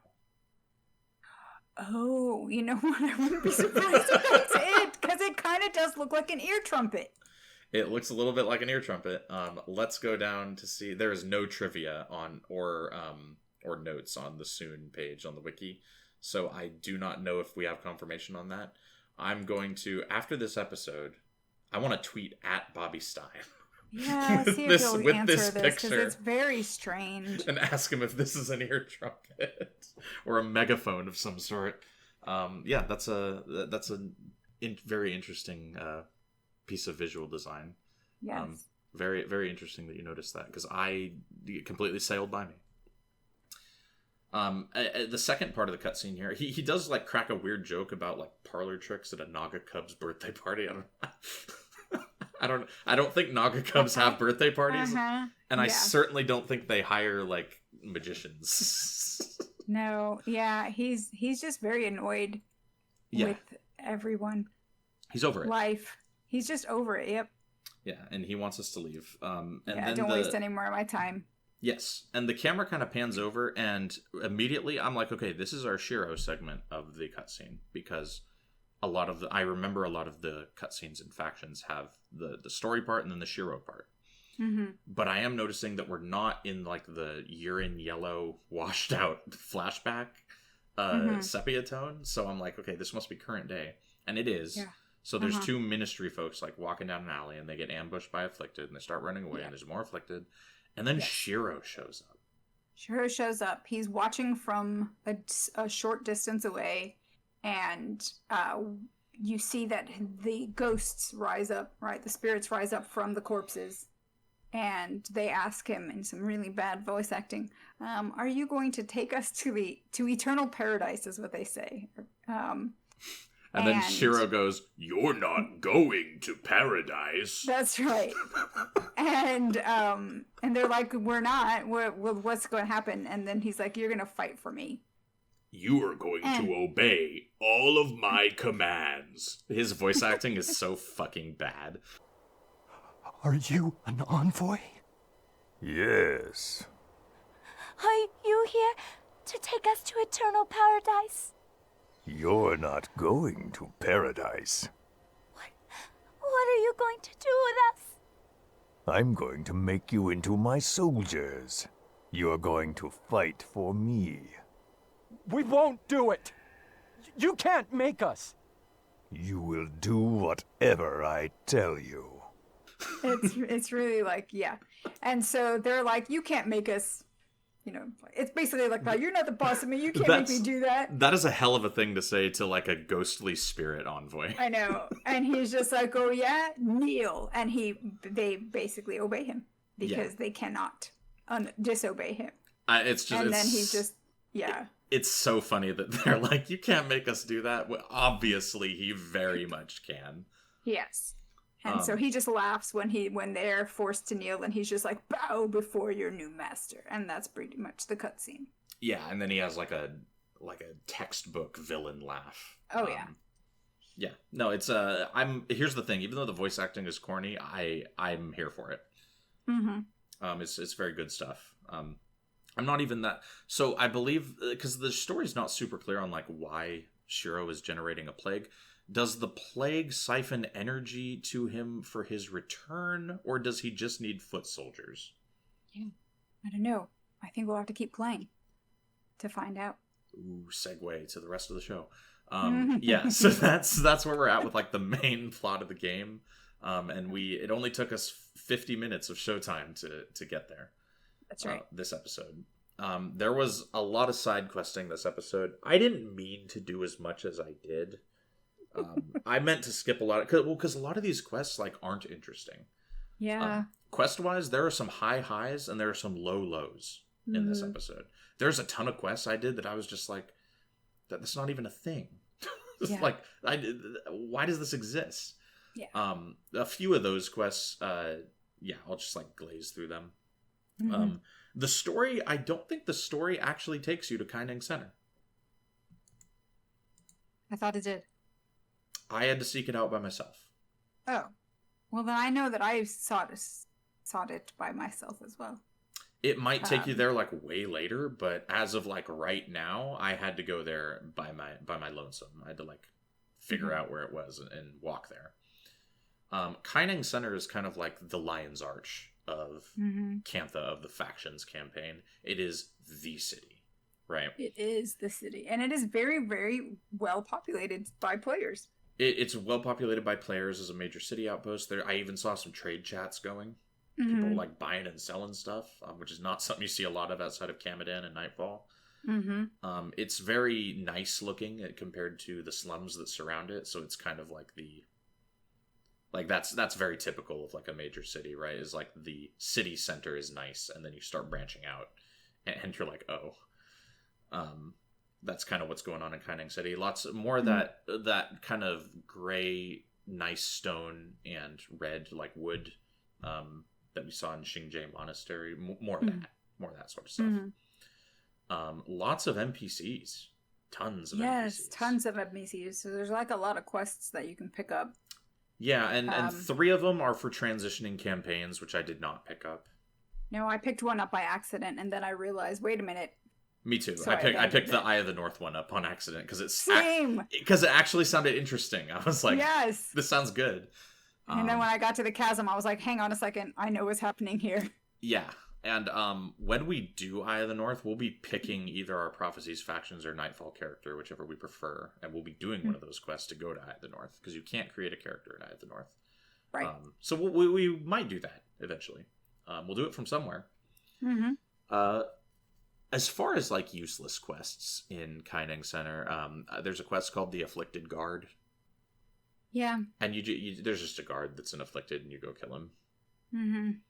Oh, you know what? I wouldn't be surprised if that's it, because it kind of does look like an ear trumpet. It looks a little bit like an ear trumpet. Let's go down to see. There is no trivia on or notes on the Soon page on the wiki, so I do not know if we have confirmation on that. I'm going to, after this episode, I want to tweet at Bobby Stein. Yeah, see if he'll answer this, because it's very strange. And ask him if this is an ear trumpet or a megaphone of some sort. Yeah, that's a very interesting piece of visual design. Yes. Very, very interesting that you noticed that, because it completely sailed by me. The second part of the cutscene here, he does like crack a weird joke about like parlor tricks at a Naga Cub's birthday party. I don't think Naga Cubs have birthday parties, and I certainly don't think they hire like magicians. No, yeah, he's just very annoyed with everyone. He's over it. Life. He's just over it. Yep. Yeah, and he wants us to leave. And don't waste any more of my time. Yes, and the camera kind of pans over, and immediately I'm like, okay, this is our Shiro segment of the cutscene, because I remember a lot of the cutscenes and factions have the story part and then the Shiro part. Mm-hmm. But I am noticing that we're not in like the urine yellow washed out flashback sepia tone. So I'm like, okay, this must be current day. And it is. Yeah. So there's two ministry folks like walking down an alley, and they get ambushed by Afflicted, and they start running away, and there's more Afflicted. And then Shiro shows up. Shiro shows up. He's watching from a short distance away, and you see that the ghosts rise up, right? The spirits rise up from the corpses, and they ask him in some really bad voice acting, "Are you going to take us to eternal paradise?" Is what they say. And then Shiro goes, "You're not going to paradise." That's right. And they're like, "We're not. What's going to happen?" And then he's like, "You're going to fight for me. You are going to obey all of my commands." His voice acting is so fucking bad. Are you an envoy? Yes. Are you here to take us to eternal paradise? You're not going to paradise. What are you going to do with us? I'm going to make you into my soldiers. You're going to fight for me. We won't do it. You can't make us. You will do whatever I tell you. It's really like, yeah. And so they're like, "You can't make us." It's basically like that. "You're not the boss of me. You can't make me do that." That is a hell of a thing to say to like a ghostly spirit envoy. I know. And he's just like, "Oh yeah, kneel." And they basically obey him because they cannot disobey him. Then he's just, yeah. It's so funny that they're like, "You can't make us do that." Well, obviously, he very much can. Yes. And so he just laughs when they're forced to kneel, and he's just like, "Bow before your new master," and that's pretty much the cutscene. Yeah, and then he has like a textbook villain laugh. Oh yeah. Yeah. No, it's here's the thing. Even though the voice acting is corny, I'm here for it. Mm-hmm. It's very good stuff. I'm not even that. So I believe because the story's not super clear on like why Shiro is generating a plague. Does the plague siphon energy to him for his return, or does he just need foot soldiers? Yeah, I don't know. I think we'll have to keep playing to find out. Ooh, segue to the rest of the show. Yeah, so that's where we're at with like the main plot of the game, and it only took us 50 minutes of showtime to get there. That's right. This episode. There was a lot of side questing this episode. I didn't mean to do as much as I did. I meant to skip a lot because a lot of these quests like aren't interesting. Yeah. Quest wise, there are some high highs and there are some low lows in this episode. There's a ton of quests I did that I was just like, that's not even a thing. Yeah. Like, why does this exist? Yeah. A few of those quests, I'll just like glaze through them. Mm-hmm. The story, I don't think the story actually takes you to Quickening Center. I thought it did. I had to seek it out by myself. Oh. Well, then I know that I sought it by myself as well. It might take you there like way later, but as of like right now, I had to go there by my lonesome. I had to like figure out where it was and walk there. Quickening Center is kind of like the Lion's Arch of Cantha, of the Factions campaign. It is the city, right? It is the city, and it is very, very well populated by players. It's well populated by players as a major city outpost. There, I even saw some trade chats going. People like buying and selling stuff, which is not something you see a lot of outside of Kamadan and Nightfall. It's very nice looking compared to the slums that surround it. So it's kind of like that's very typical of like a major city, right? Is like the city center is nice, and then you start branching out, and you're like, oh, that's kind of what's going on in Quickening City. Lots more of that kind of gray, nice stone and red like wood that we saw in Xingje Monastery. More of that sort of stuff. Lots of NPCs, tons of NPCs. Yes, tons of NPCs. So there's like a lot of quests that you can pick up. Yeah, and 3 of them are for transitioning campaigns, which I did not pick up. No, I picked one up by accident, and then I realized, wait a minute. Me too. So I picked the Eye of the North one up on accident because it actually sounded interesting. I was like, yes, this sounds good. And then when I got to the chasm, I was like, hang on a second, I know what's happening here. Yeah, and when we do Eye of the North, we'll be picking either our Prophecies, Factions, or Nightfall character, whichever we prefer, and we'll be doing one of those quests to go to Eye of the North, because you can't create a character in Eye of the North. Right. So we might do that eventually. We'll do it from somewhere. As far as like useless quests in Quickening Center, there's a quest called the Afflicted Guard. Yeah. And you there's just a guard that's an afflicted, and you go kill him.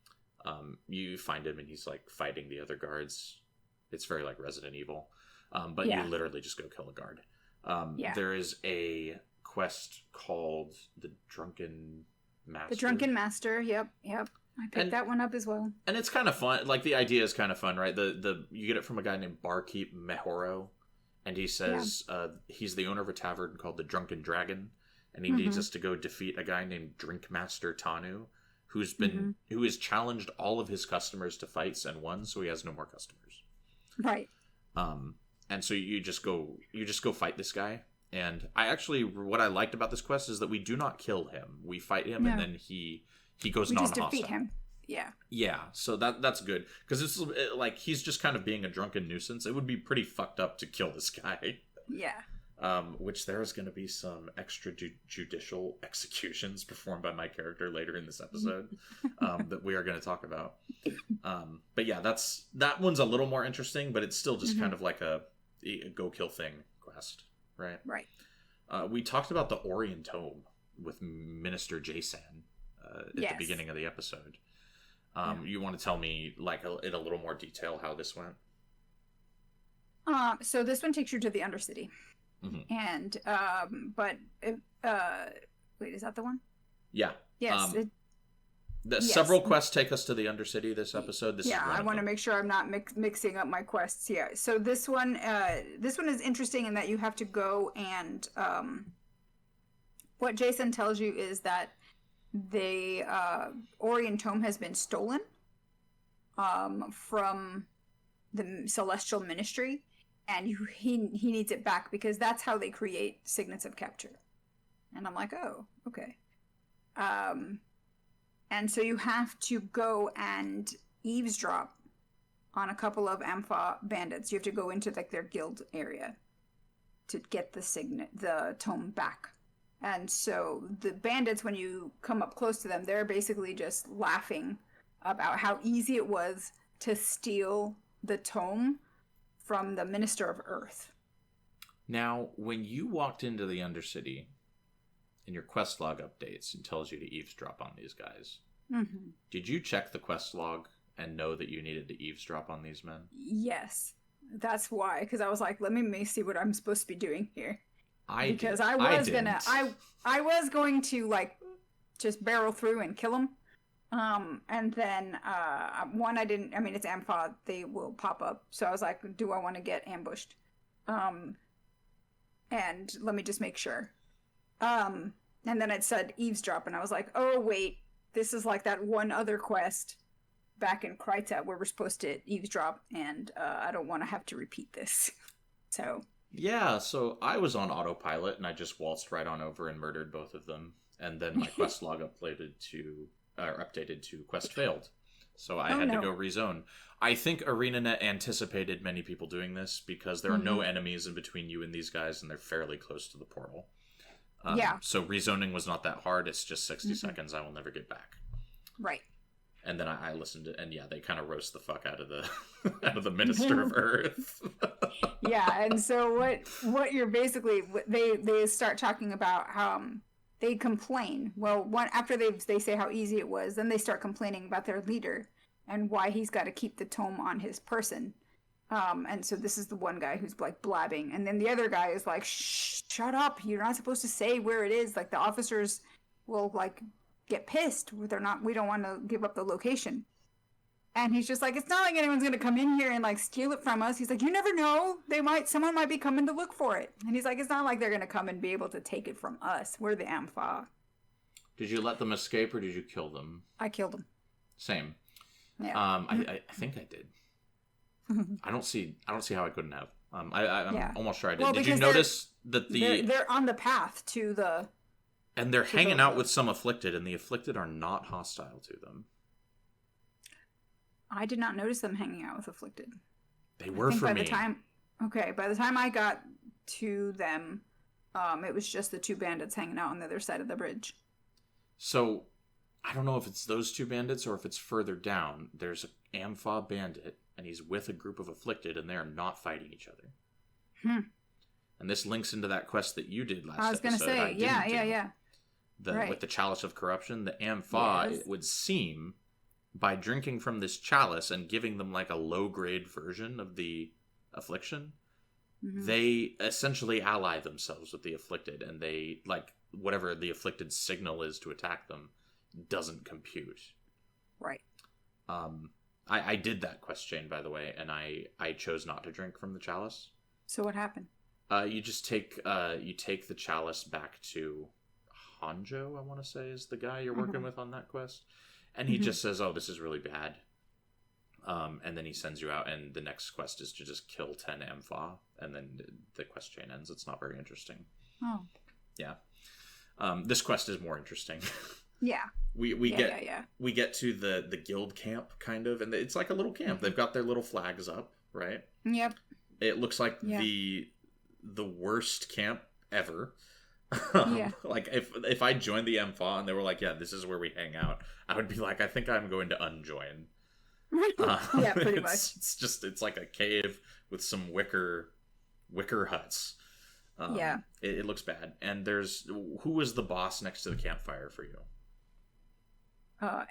You find him and he's like fighting the other guards. It's very like Resident Evil. But Yeah. you literally just go kill a guard. Yeah. There is a quest called the Drunken Master. The Drunken Master. Yep. I picked that one up as well. And it's kind of fun. Like, the idea is kind of fun, right? You get it from a guy named Barkeep Mehoro, and he says he's the owner of a tavern called the Drunken Dragon, and he needs us to go defeat a guy named Drinkmaster Tanu, who has challenged all of his customers to fights and won, so he has no more customers. Right. And so you just go fight this guy. And what I liked about this quest is that we do not kill him. We fight him, and then he goes non-hostile. We just defeat him. Yeah. Yeah, so that's good. Because it's like, he's just kind of being a drunken nuisance. It would be pretty fucked up to kill this guy. Yeah. Which there is going to be some extrajudicial executions performed by my character later in this episode that we are going to talk about. But yeah, that one's a little more interesting, but it's still just kind of like a go kill thing quest, right? Right. We talked about the Orient Tome with Minister Jason at the beginning of the episode. You want to tell me, like, in a little more detail how this went? So this one takes you to the Undercity. And, wait, is that the one? Yeah. Yes. Several quests take us to the Undercity this episode. This is I want to make sure I'm not mixing up my quests here. So this one is interesting in that you have to go and, what Jason tells you is that the Orient Tome has been stolen from the Celestial Ministry, and he needs it back because that's how they create signets of capture. And I'm like, oh, okay. And so you have to go and eavesdrop on a couple of Ampha bandits. You have to go into like their guild area to get the tome back. And so the bandits, when you come up close to them, they're basically just laughing about how easy it was to steal the tome from the Minister of Earth. Now, when you walked into the Undercity, in your quest log updates, it tells you to eavesdrop on these guys. Did you check the quest log and know that you needed to eavesdrop on these men? Yes. That's why, because I was like, let me see what I'm supposed to be doing here. I was going to like just barrel through and kill them. And then it's Ampha, they will pop up. So I was like, do I want to get ambushed? And let me just make sure. And then it said eavesdrop, and I was like, oh wait, this is like that one other quest back in Kryta where we're supposed to eavesdrop, and I don't want to have to repeat this. So yeah, so I was on autopilot and I just waltzed right on over and murdered both of them, and then my quest log updated to quest failed, so I had to go rezone. I think Arenanet anticipated many people doing this because there are no enemies in between you and these guys, and they're fairly close to the portal. So rezoning was not that hard. It's just 60 seconds. I will never get back. Right. And then I listened to, and yeah, they kind of roast the fuck out of the Minister of Earth. Yeah, and so what you're basically, they start talking about how they complain. Well, after they say how easy it was, then they start complaining about their leader and why he's got to keep the tome on his person. And so this is the one guy who's like blabbing, and then the other guy is like, shh, shut up, you're not supposed to say where it is. Like, the officers will like get pissed. We don't want to give up the location. And he's just like, it's not like anyone's gonna come in here and like steal it from us. He's like, you never know, someone might be coming to look for it. And he's like, it's not like they're gonna come and be able to take it from us. We're the Ampha. Did you let them escape or did you kill them? I killed them. Same. Yeah. I think I did. I don't see how I couldn't have. I'm almost sure I did. Well, did you notice that they're on the path to the... And they're hanging out with some Afflicted, and the Afflicted are not hostile to them. I did not notice them hanging out with Afflicted. They were for me. By the time I got to them, it was just the two bandits hanging out on the other side of the bridge. So, I don't know if it's those two bandits or if it's further down. There's an Ampha bandit, and he's with a group of Afflicted, and they are not fighting each other. And this links into that quest that you did last episode. I was going to say, yeah. With the Chalice of Corruption, the Ampha, it would seem, by drinking from this chalice and giving them like a low-grade version of the affliction, they essentially ally themselves with the afflicted, and they, like, whatever the afflicted signal is to attack them doesn't compute. Right. I did that quest chain, by the way, and I chose not to drink from the chalice. So what happened? You just take the chalice back to Hanjo, I want to say, is the guy you're working with on that quest. And he just says, oh, this is really bad. And then he sends you out, and the next quest is to just kill 10 Ampha, and then the quest chain ends. It's not very interesting. Oh. Yeah. This quest is more interesting. Yeah. We get to the guild camp, kind of, and it's like a little camp. They've got their little flags up, right? Yep. It looks like the worst camp ever. Like if I joined the Ampha and they were like, yeah, this is where we hang out, I would be like, I think I'm going to unjoin. Yeah, pretty much. It's like a cave with some wicker huts. It looks bad. And who was the boss next to the campfire for you?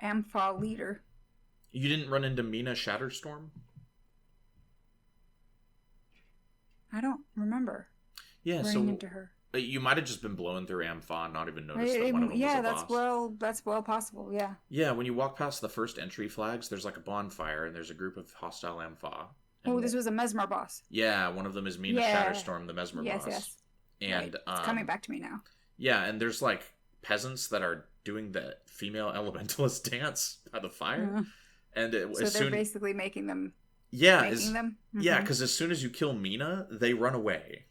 Ampha leader. You didn't run into Mina Shatterstorm? I don't remember. Yeah, running into her. You might have just been blowing through Ampha and not even noticed that one of them was a boss. That's well possible, yeah. Yeah, when you walk past the first entry flags, there's like a bonfire, and there's a group of hostile Ampha. Oh, this was a Mesmer boss. Yeah, one of them is Mina Shatterstorm, the Mesmer boss. Yes. And right. It's coming back to me now. Yeah, and there's like peasants that are doing the female elementalist dance by the fire. And they're basically making them. Yeah, them? Yeah, because as soon as you kill Mina, they run away.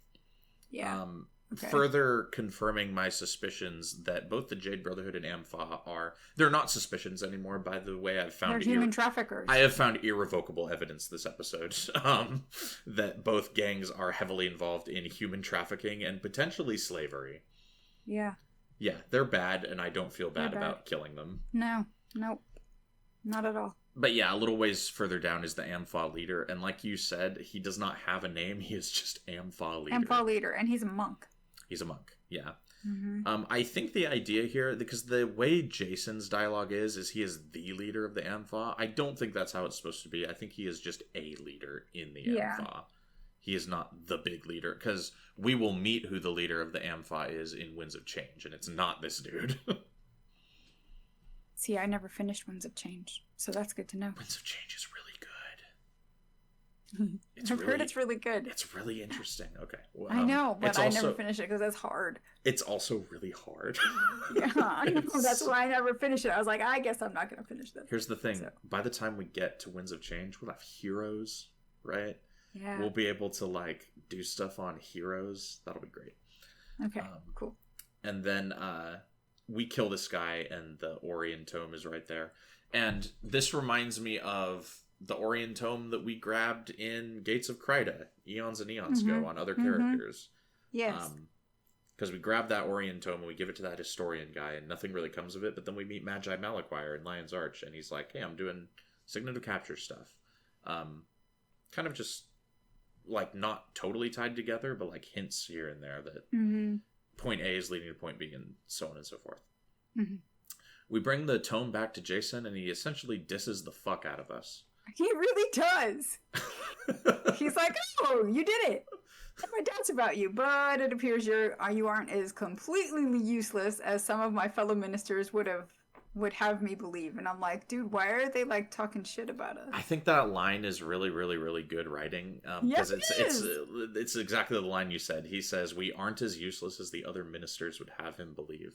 Yeah. Okay. Further confirming my suspicions that both the Jade Brotherhood and Ampha they're not suspicions anymore, by the way. They're human traffickers. I have found irrevocable evidence this episode that both gangs are heavily involved in human trafficking and potentially slavery. Yeah. Yeah, they're bad, and I don't feel bad about killing them. No. Nope. Not at all. But yeah, a little ways further down is the Ampha leader, and like you said, he does not have a name. He is just Ampha leader. Ampha leader, and he's a monk. He's a monk, yeah. I think the idea here, because the way Jason's dialogue is he is the leader of the Ampha. I don't think that's how it's supposed to be. I think he is just a leader in the Ampha. He is not the big leader, because we will meet who the leader of the Ampha is in Winds of Change, and it's not this dude. See, I never finished Winds of Change, so that's good to know. Winds of Change is really good. I've heard it's really good. It's really interesting. Okay. Well, I know, but I never finished it because it's hard. It's also really hard. Yeah, I know. That's why I never finished it. I was like, I guess I'm not going to finish this. Here's the thing. So. By the time we get to Winds of Change, we'll have heroes, right? Yeah. We'll be able to, like, do stuff on heroes. That'll be great. Okay, cool. And then we kill this guy, and the Orion Tome is right there. And this reminds me of the Orion Tome that we grabbed in Gates of Kryta eons and eons ago on other characters. Yes. Because we grab that Orion Tome and we give it to that historian guy, and nothing really comes of it, but then we meet Magi Malaquire in Lion's Arch, and he's like, hey, I'm doing Signet of Capture stuff. Kind of just, like, not totally tied together, but, like, hints here and there that point A is leading to point B, and so on and so forth. We bring the tome back to Jason, and he essentially disses the fuck out of us. He really does. He's like, oh, you did it. I have my doubts about you, but it appears you aren't as completely useless as some of my fellow ministers would have me believe. And I'm like, dude, why are they like talking shit about us? I think that line is really, really, really good writing. Yes, it's exactly the line you said. He says, we aren't as useless as the other ministers would have him believe.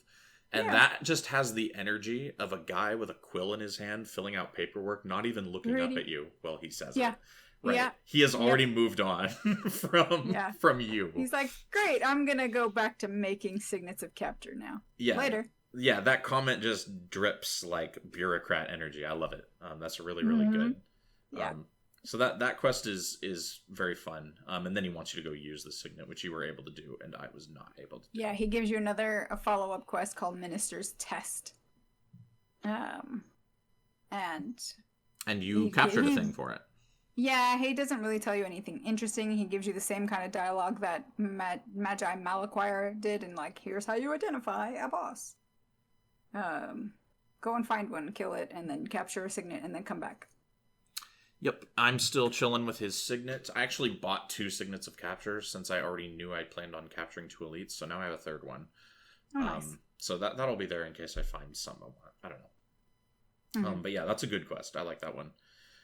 And that just has the energy of a guy with a quill in his hand filling out paperwork, not even looking up at you while he says it. Right. Yeah. He has already moved on from you. He's like, great, I'm going to go back to making Signets of Capture now. Yeah. Later. Yeah, that comment just drips like bureaucrat energy. I love it. That's really, really good. Yeah. So that quest is very fun. And then he wants you to go use the signet, which you were able to do, and I was not able to do. Yeah, he gives you a follow-up quest called Minister's Test. And you captured a thing for it. Yeah, he doesn't really tell you anything interesting. He gives you the same kind of dialogue that Magi Malaquire did, and like, here's how you identify a boss. Go and find one, kill it, and then capture a signet, and then come back. Yep, I'm still chilling with his signet. I actually bought 2 signets of capture since I already knew I planned on capturing 2 elites, so now I have a 3rd one. Oh, nice. So that'll be there in case I find some I want. I don't know. But yeah, that's a good quest. I like that one.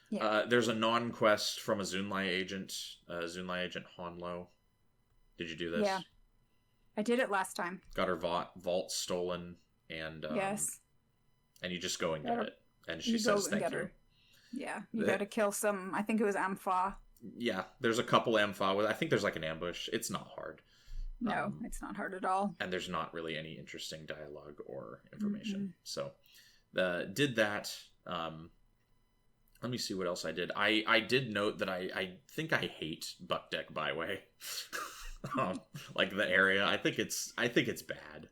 Yeah. There's a non-quest from a Zunlai agent, Hanlo. Did you do this? Yeah. I did it last time. Got her vault stolen, and yes. And you just go and get it. And she says thank you. Yeah, you gotta kill some, I think it was Ampha. Yeah, there's a couple Ampha. I think there's like an ambush. It's not hard. No, it's not hard at all. And there's not really any interesting dialogue or information. So, did that. Let me see what else I did. I did note that I think I hate Buck Deck Byway. Like the area. I think it's bad.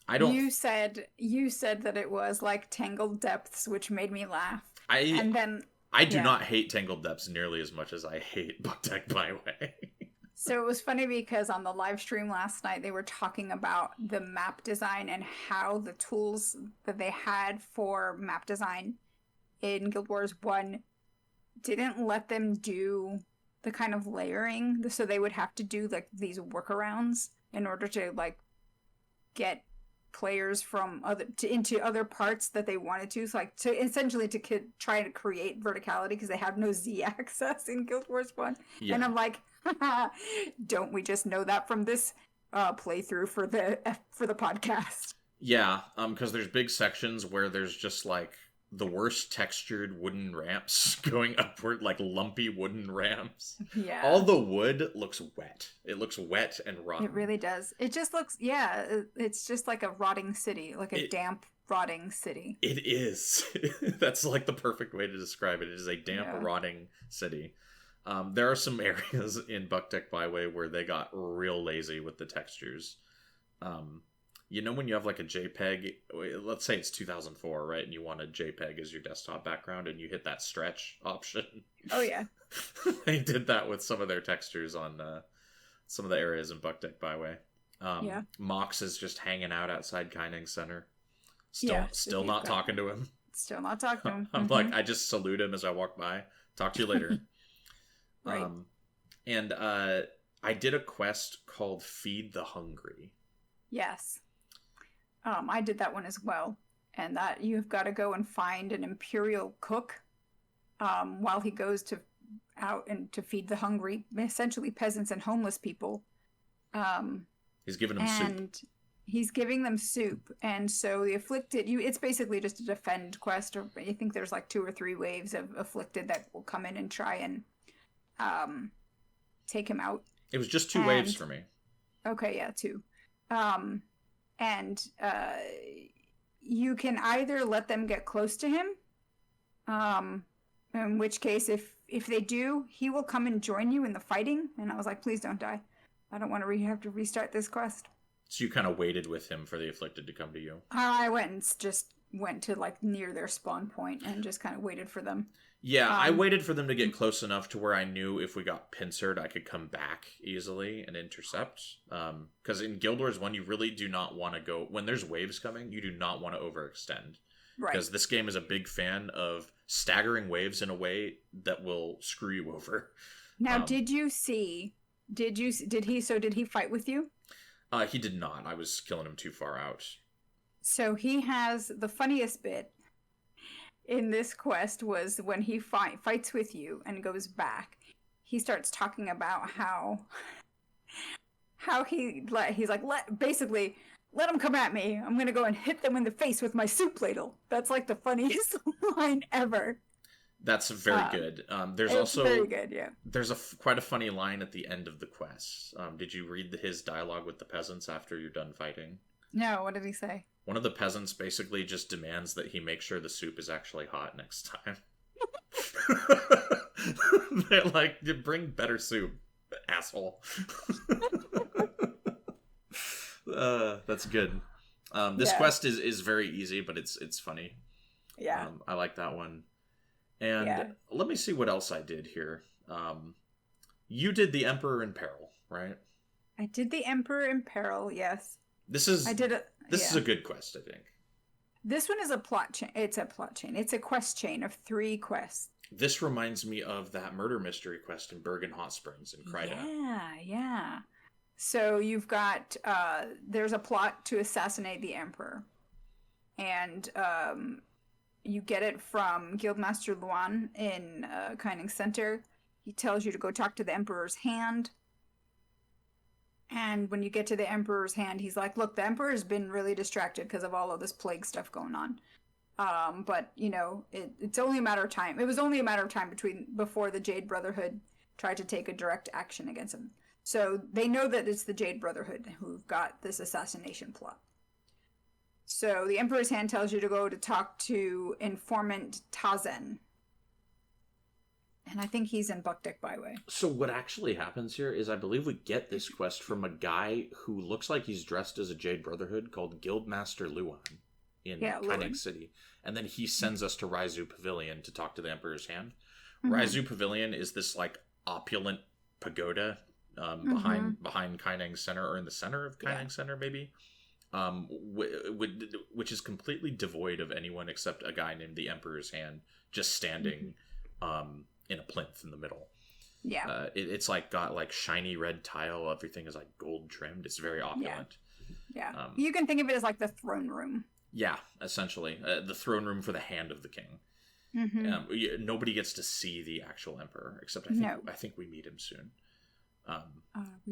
I don't. You said that it was like Tangled Depths, which made me laugh. I do not hate Tangled Depths nearly as much as I hate Buck Deck Byway. So it was funny because on the live stream last night, they were talking about the map design and how the tools that they had for map design in Guild Wars 1 didn't let them do the kind of layering. So they would have to do like these workarounds in order to like get players from into other parts that they wanted to. So like to essentially to try to create verticality because they have no Z access in Guild Wars 1. Yeah. And I'm like, don't we just know that from this playthrough for the podcast? Yeah, because there's big sections where there's just like the worst textured wooden ramps going upward, like lumpy wooden ramps. Yeah. All the wood looks wet. It looks wet and rotten. It really does. It just looks, it's just like a rotting city, like a damp, rotting city. It is. That's like the perfect way to describe it. It is a damp, rotting city. There are some areas in Buck Deck Byway where they got real lazy with the textures. You know when you have like a JPEG, let's say it's 2004, right? And you want a JPEG as your desktop background and you hit that stretch option. Oh, yeah. They did that with some of their textures on some of the areas in Buck Deck Byway. Mox is just hanging out outside Quickening Center. Still not talking to him. Still not talking to him. I'm like, I just salute him as I walk by. Talk to you later. Right. And I did a quest called Feed the Hungry. Yes. I did that one as well. And that you've got to go and find an Imperial cook while he goes out and to feed the hungry, essentially peasants and homeless people. He's giving them soup. He's giving them soup. And so the Afflicted, it's basically just a defend quest. Or I think there's like 2 or 3 waves of Afflicted that will come in and try and take him out. It was just 2 waves for me. Okay, yeah, 2. And you can either let them get close to him, in which case if they do, he will come and join you in the fighting. And I was like, please don't die. I don't want to have to restart this quest. So you kind of waited with him for the Afflicted to come to you? I went to like near their spawn point and just kind of waited for them. Yeah, I waited for them to get close enough to where I knew if we got pincered, I could come back easily and intercept. Because in Guild Wars 1, you really do not want to go... When there's waves coming, you do not want to overextend. Right. Because this game is a big fan of staggering waves in a way that will screw you over. Now, did he fight with you? He did not. I was killing him too far out. So he has the funniest bit in this quest was when he fights with you and goes back. He starts talking about how he's like, basically, let them come at me. I'm gonna go and hit them in the face with my soup ladle. That's like the funniest line ever. That's very good. There's also very good. Yeah. There's quite a funny line at the end of the quest. Did you read his dialogue with the peasants after you're done fighting? No. What did he say? One of the peasants basically just demands that he make sure the soup is actually hot next time. They're like, bring better soup, asshole. That's good. This quest is very easy, but it's funny. Yeah. I like that one. And let me see what else I did here. You did the Emperor in Peril, right? I did the Emperor in Peril, yes. This is a good quest, I think. This one is a plot chain. It's a plot chain. It's a quest chain of 3 quests. This reminds me of that murder mystery quest in Bergen Hot Springs in Kryda. Yeah. So you've got, there's a plot to assassinate the Emperor. And you get it from Guildmaster Luan in Quickening Center. He tells you to go talk to the Emperor's Hand. And when you get to the Emperor's Hand, he's like, look, the Emperor's been really distracted because of all of this plague stuff going on. But, you know, it's only a matter of time. It was only a matter of time before the Jade Brotherhood tried to take a direct action against him. So they know that it's the Jade Brotherhood who've got this assassination plot. So the Emperor's Hand tells you to go to talk to informant Tazen. And I think he's in Buckdeck Byway. So what actually happens here is I believe we get this quest from a guy who looks like he's dressed as a Jade Brotherhood called Guildmaster Luan in Quickening City. And then he sends us to Raizu Pavilion to talk to the Emperor's Hand. Mm-hmm. Raizu Pavilion is this like opulent pagoda behind Quickening Center, or in the center of Quickening Center maybe. Which is completely devoid of anyone except a guy named the Emperor's Hand just standing in a plinth in the middle. Yeah. It's like got like shiny red tile. Everything is like gold trimmed. It's very opulent. Yeah. You can think of it as like the throne room. Yeah, essentially. The throne room for the hand of the king. Mm-hmm. Nobody gets to see the actual emperor, except I think we meet him soon.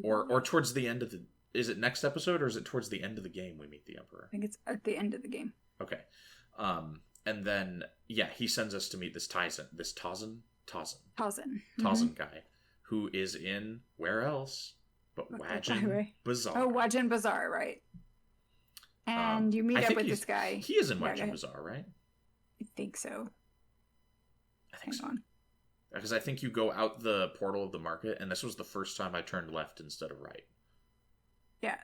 Or towards the end of the... Is it next episode, or is it towards the end of the game we meet the emperor? I think it's at the end of the game. Okay. And then, he sends us to meet this Tazen guy, who is in, where else but Wajin Bazaar. Oh, Wajin Bazaar, right. And you meet up with this guy. He is in Wajin Bazaar, right? I think so. I think so. Because I think you go out the portal of the market, and this was the first time I turned left instead of right. Yeah,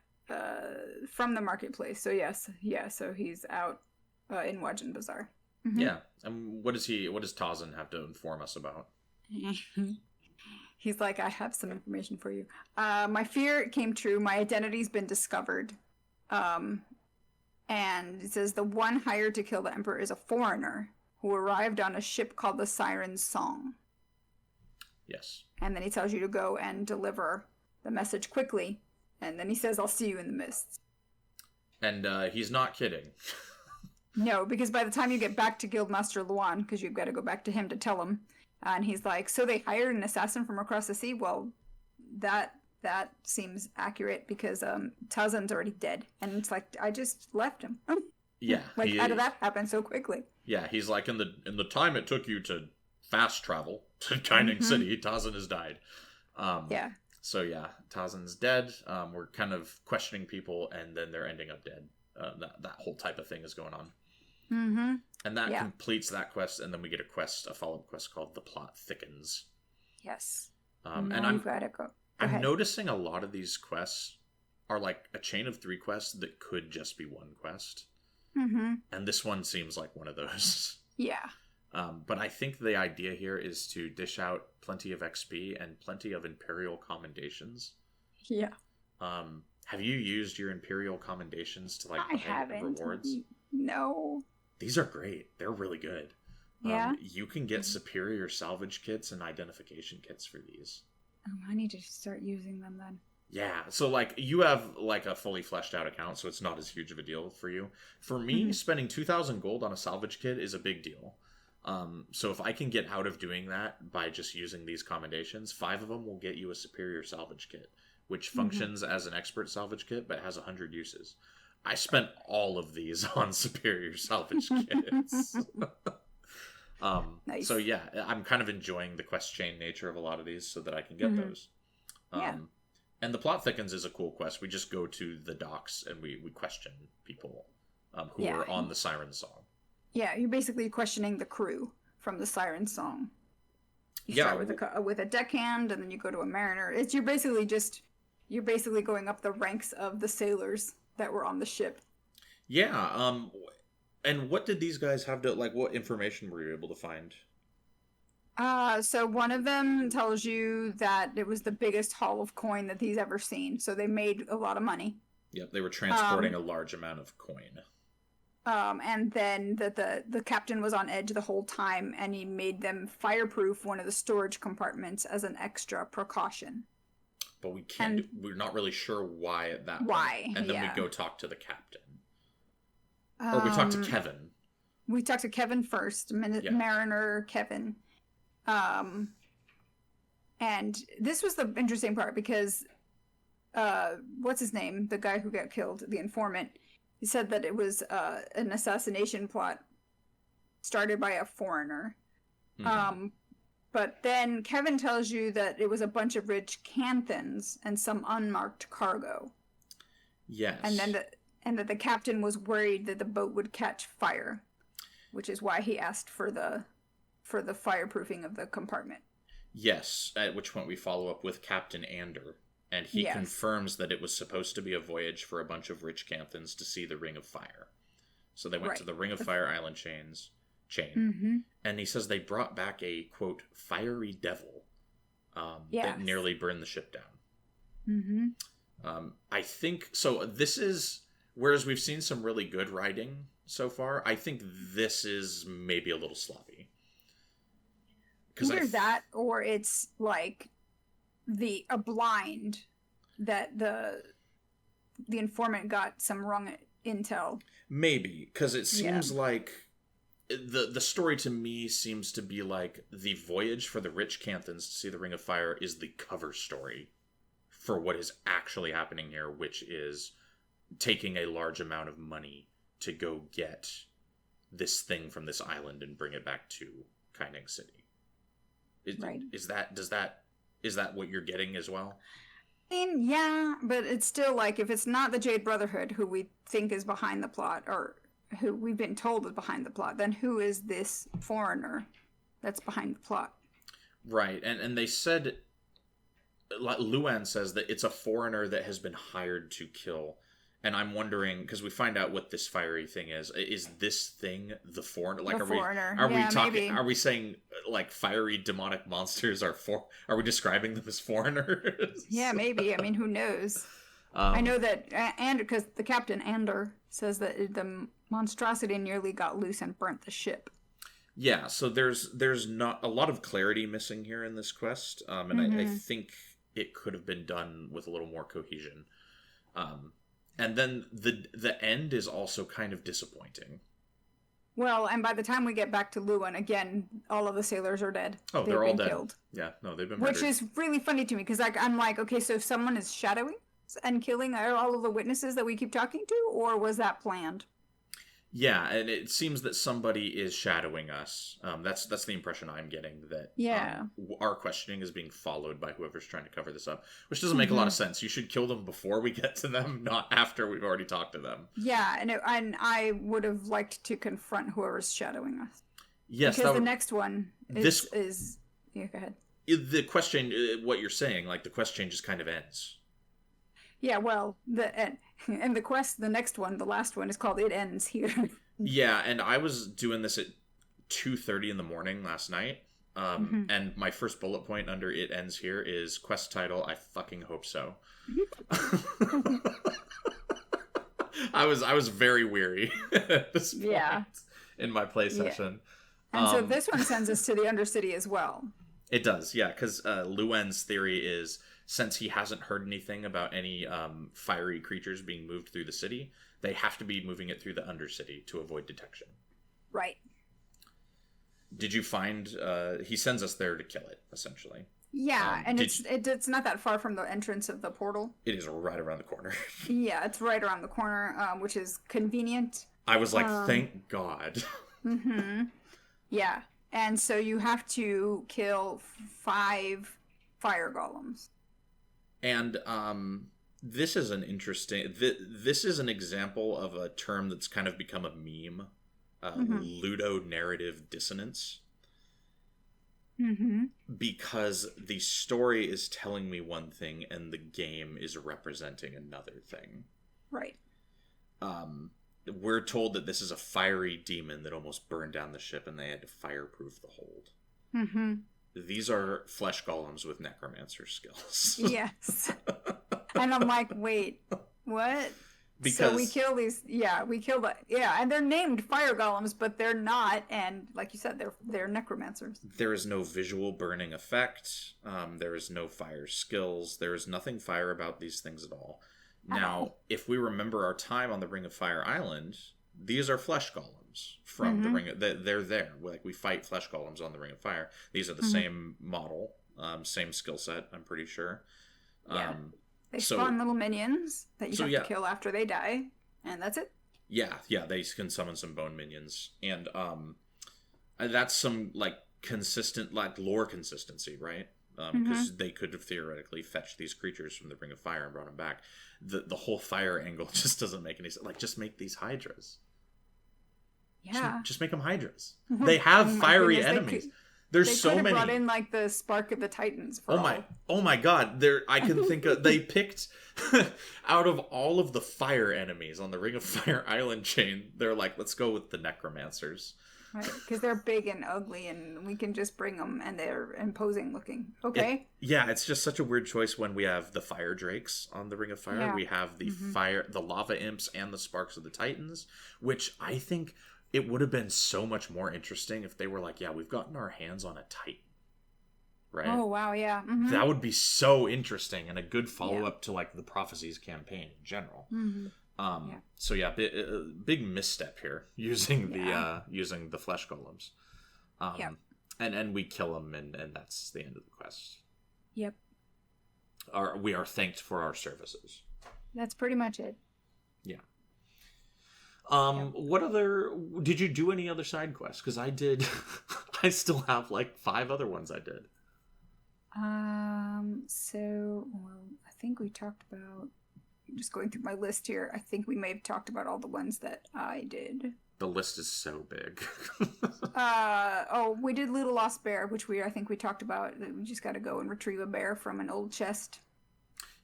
from the marketplace. So yes, so he's out in Wajin Bazaar. Mm-hmm. Yeah, and what does Tazen have to inform us about? He's like, I have some information for you. My fear came true. My identity's been discovered. And it says the one hired to kill the Emperor is a foreigner who arrived on a ship called the Siren's Song. Yes. And then he tells you to go and deliver the message quickly. And then he says, I'll see you in the mists. And he's not kidding. No, because by the time you get back to Guildmaster Luan, because you've got to go back to him to tell him, and he's like, so they hired an assassin from across the sea? Well, that seems accurate, because Tazen's already dead. And it's like, I just left him. Yeah. How did that happen so quickly? Yeah, he's like, in the time it took you to fast travel to Quickening City, Tazen has died. Yeah. So yeah, Tazen's dead. We're kind of questioning people, and then they're ending up dead. That whole type of thing is going on. Mm-hmm. And that completes that quest, and then we get a follow-up quest called The Plot Thickens. Yes. And I'm noticing a lot of these quests are like a chain of 3 quests that could just be one quest. Mm-hmm. And this one seems like one of those. Yeah. But I think the idea here is to dish out plenty of XP and plenty of Imperial commendations. Yeah. Have you used your Imperial commendations to I haven't. Rewards? No. These are great. They're really good. Yeah. You can get superior salvage kits and identification kits for these. Oh, I need to start using them then. Yeah, so like you have like a fully fleshed out account, so it's not as huge of a deal for you. For me, spending 2,000 gold on a salvage kit is a big deal. So if I can get out of doing that by just using these commendations, 5 of them will get you a superior salvage kit, which functions as an expert salvage kit but has 100 uses. I spent all of these on superior salvage kits. Nice. So yeah, I'm kind of enjoying the quest chain nature of a lot of these so that I can get those. And The Plot Thickens is a cool quest. We just go to the docks and we question people who are on the Siren Song. Yeah, you're basically questioning the crew from the Siren Song. You start with a deckhand, and then you go to a mariner. You're basically going up the ranks of the sailors that were on the ship. Yeah, and what did these guys have to, like, what information were you able to find? So one of them tells you that it was the biggest haul of coin that he's ever seen. So they made a lot of money. Yep, they were transporting a large amount of coin. And then that the captain was on edge the whole time, and he made them fireproof one of the storage compartments as an extra precaution. But we can't. We're not really sure why at that why, point. And then yeah. we go talk to the captain, or we talk to Kevin. We talked to Kevin first, Mariner Kevin. And this was the interesting part because, what's his name? The guy who got killed, the informant, he said that it was an assassination plot started by a foreigner. Mm-hmm. But then Kevin tells you that it was a bunch of rich Canthans and some unmarked cargo. Yes. And that the captain was worried that the boat would catch fire, which is why he asked for the fireproofing of the compartment. Yes, at which point we follow up with Captain Ander, and he confirms that it was supposed to be a voyage for a bunch of rich Canthans to see the Ring of Fire. So they went to the Ring of Fire Island chain, and he says they brought back a, quote, fiery devil that nearly burned the ship down. I think, so this is, whereas we've seen some really good writing so far, I think this is maybe a little sloppy. Either that, or it's like a blind that the informant got some wrong intel. Maybe, because it seems like the story to me seems to be like the voyage for the rich Canthans to see the Ring of Fire is the cover story for what is actually happening here, which is taking a large amount of money to go get this thing from this island and bring it back to Quickening City. Is that what you're getting as well? I mean, yeah, but it's still like, if it's not the Jade Brotherhood who we think is behind the plot, or who we've been told is behind the plot, then who is this foreigner that's behind the plot? Right, and they said, Luan says that it's a foreigner that has been hired to kill. And I'm wondering, because we find out what this fiery thing is this thing the foreigner? Like, maybe. Are we saying like fiery demonic monsters are we describing them as foreigners? Yeah, maybe. I mean, who knows? I know that, and because the captain Ander says that the monstrosity nearly got loose and burnt the ship. Yeah, so there's not a lot of clarity missing here in this quest, and I think it could have been done with a little more cohesion. And then the end is also kind of disappointing. Well, and by the time we get back to Luan, again, all of the sailors are dead. Oh, they're all dead. Killed. Yeah, no, they've been murdered. Which is really funny to me, because I'm like, okay, so if someone is shadowing and killing all of the witnesses that we keep talking to, or was that planned? Yeah, and it seems that somebody is shadowing us. That's the impression I'm getting, that our questioning is being followed by whoever's trying to cover this up, which doesn't make a lot of sense. You should kill them before we get to them, not after we've already talked to them. Yeah, and I would have liked to confront whoever's shadowing us. Yes, because the next one is yeah, go ahead. The question, what you're saying, like the quest chain just kind of ends. Yeah, well, and the quest, the next one, the last one, is called It Ends Here. Yeah, and I was doing this at 2:30 in the morning last night, and my first bullet point under It Ends Here is quest title, I fucking hope so. I was very weary at this point in my play session. And so this one sends us to the Undercity as well. It does, yeah, because Luen's theory is, since he hasn't heard anything about any fiery creatures being moved through the city, they have to be moving it through the Undercity to avoid detection. Right. Did you find... he sends us there to kill it, essentially. Yeah, and it's not that far from the entrance of the portal. It is right around the corner. Yeah, it's right around the corner, which is convenient. I was like, thank God. Yeah, and so you have to kill 5 fire golems. And this is an interesting... This is an example of a term that's kind of become a meme. Ludonarrative dissonance. Because the story is telling me one thing and the game is representing another thing. Right. We're told that this is a fiery demon that almost burned down the ship and they had to fireproof the hold. These are flesh golems with necromancer skills. Yes. And I'm like, wait, what? Because so we kill these. Yeah, we kill the. Yeah, and they're named fire golems, but they're not. And like you said, they're necromancers. there is no visual burning effect. There is no fire skills. There is nothing fire about these things at all. Now, if we remember our time on the Ring of Fire Island, these are flesh golems from the Ring. They're there. Like we fight flesh golems on the Ring of Fire. These are the same model, same skill set. I'm pretty sure. Yeah. They spawn little minions that you have to kill after they die, and that's it. Yeah, they can summon some bone minions, and that's some like consistent like lore consistency, right? Because they could have theoretically fetched these creatures from the Ring of Fire and brought them back. The whole fire angle just doesn't make any sense. Like, just make these hydras. Yeah, just make them hydras. They have fiery enemies. There's they so many. Brought in like the Spark of the Titans. Oh my God! I can think of. They picked out of all of the fire enemies on the Ring of Fire Island chain. They're like, let's go with the necromancers. Right, because they're big and ugly, and we can just bring them, and they're imposing looking. Okay. It's just such a weird choice when we have the fire drakes on the Ring of Fire. Yeah. We have the the lava imps, and the sparks of the Titans, which I think. It would have been so much more interesting if they were like, yeah, we've gotten our hands on a Titan. Right? Oh, wow, yeah. That would be so interesting and a good follow-up to, like, the Prophecies campaign in general. So, yeah, big misstep here using the flesh golems. And we kill them, and that's the end of the quest. Yep. We are thanked for our services. That's pretty much it. Yeah. What other did you do? Any other side quests? Because I did. I still have like 5 other ones I did. So I think we talked about. I'm just going through my list here. I think we may have talked about all the ones that I did. The list is so big. We did Little Lost Bear, which I think we talked about. We just got to go and retrieve a bear from an old chest.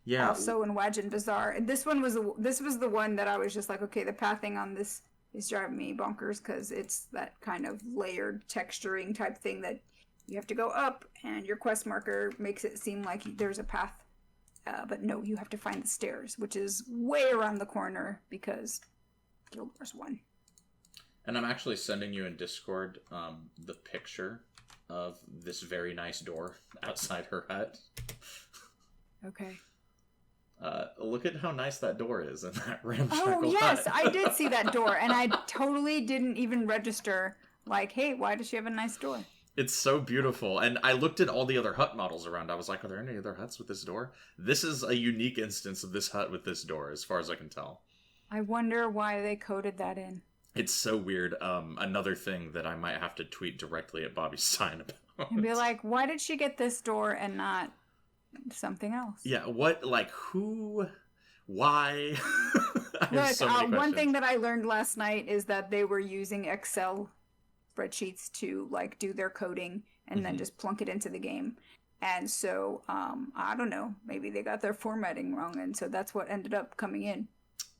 Yeah. Also in Wajan Bazaar. And this was the one that I was just like, okay, the pathing on this is driving me bonkers because it's that kind of layered texturing type thing that you have to go up and your quest marker makes it seem like there's a path. But no, you have to find the stairs, which is way around the corner because Guild Wars 1. And I'm actually sending you in Discord the picture of this very nice door outside her hut. Okay. Look at how nice that door is in that ramshackle Oh, yes, hut. I did see that door, and I totally didn't even register, like, hey, why does she have a nice door? It's so beautiful. And I looked at all the other hut models around. I was like, are there any other huts with this door? This is a unique instance of this hut with this door, as far as I can tell. I wonder why they coded that in. It's so weird. Another thing that I might have to tweet directly at Bobby Stein about. And be like, why did she get this door and not something else? Yeah, what, like, who, why? Look, so one thing that I learned last night is that they were using Excel spreadsheets to, like, do their coding and then just plunk it into the game. And so, I don't know, maybe they got their formatting wrong, and so that's what ended up coming in.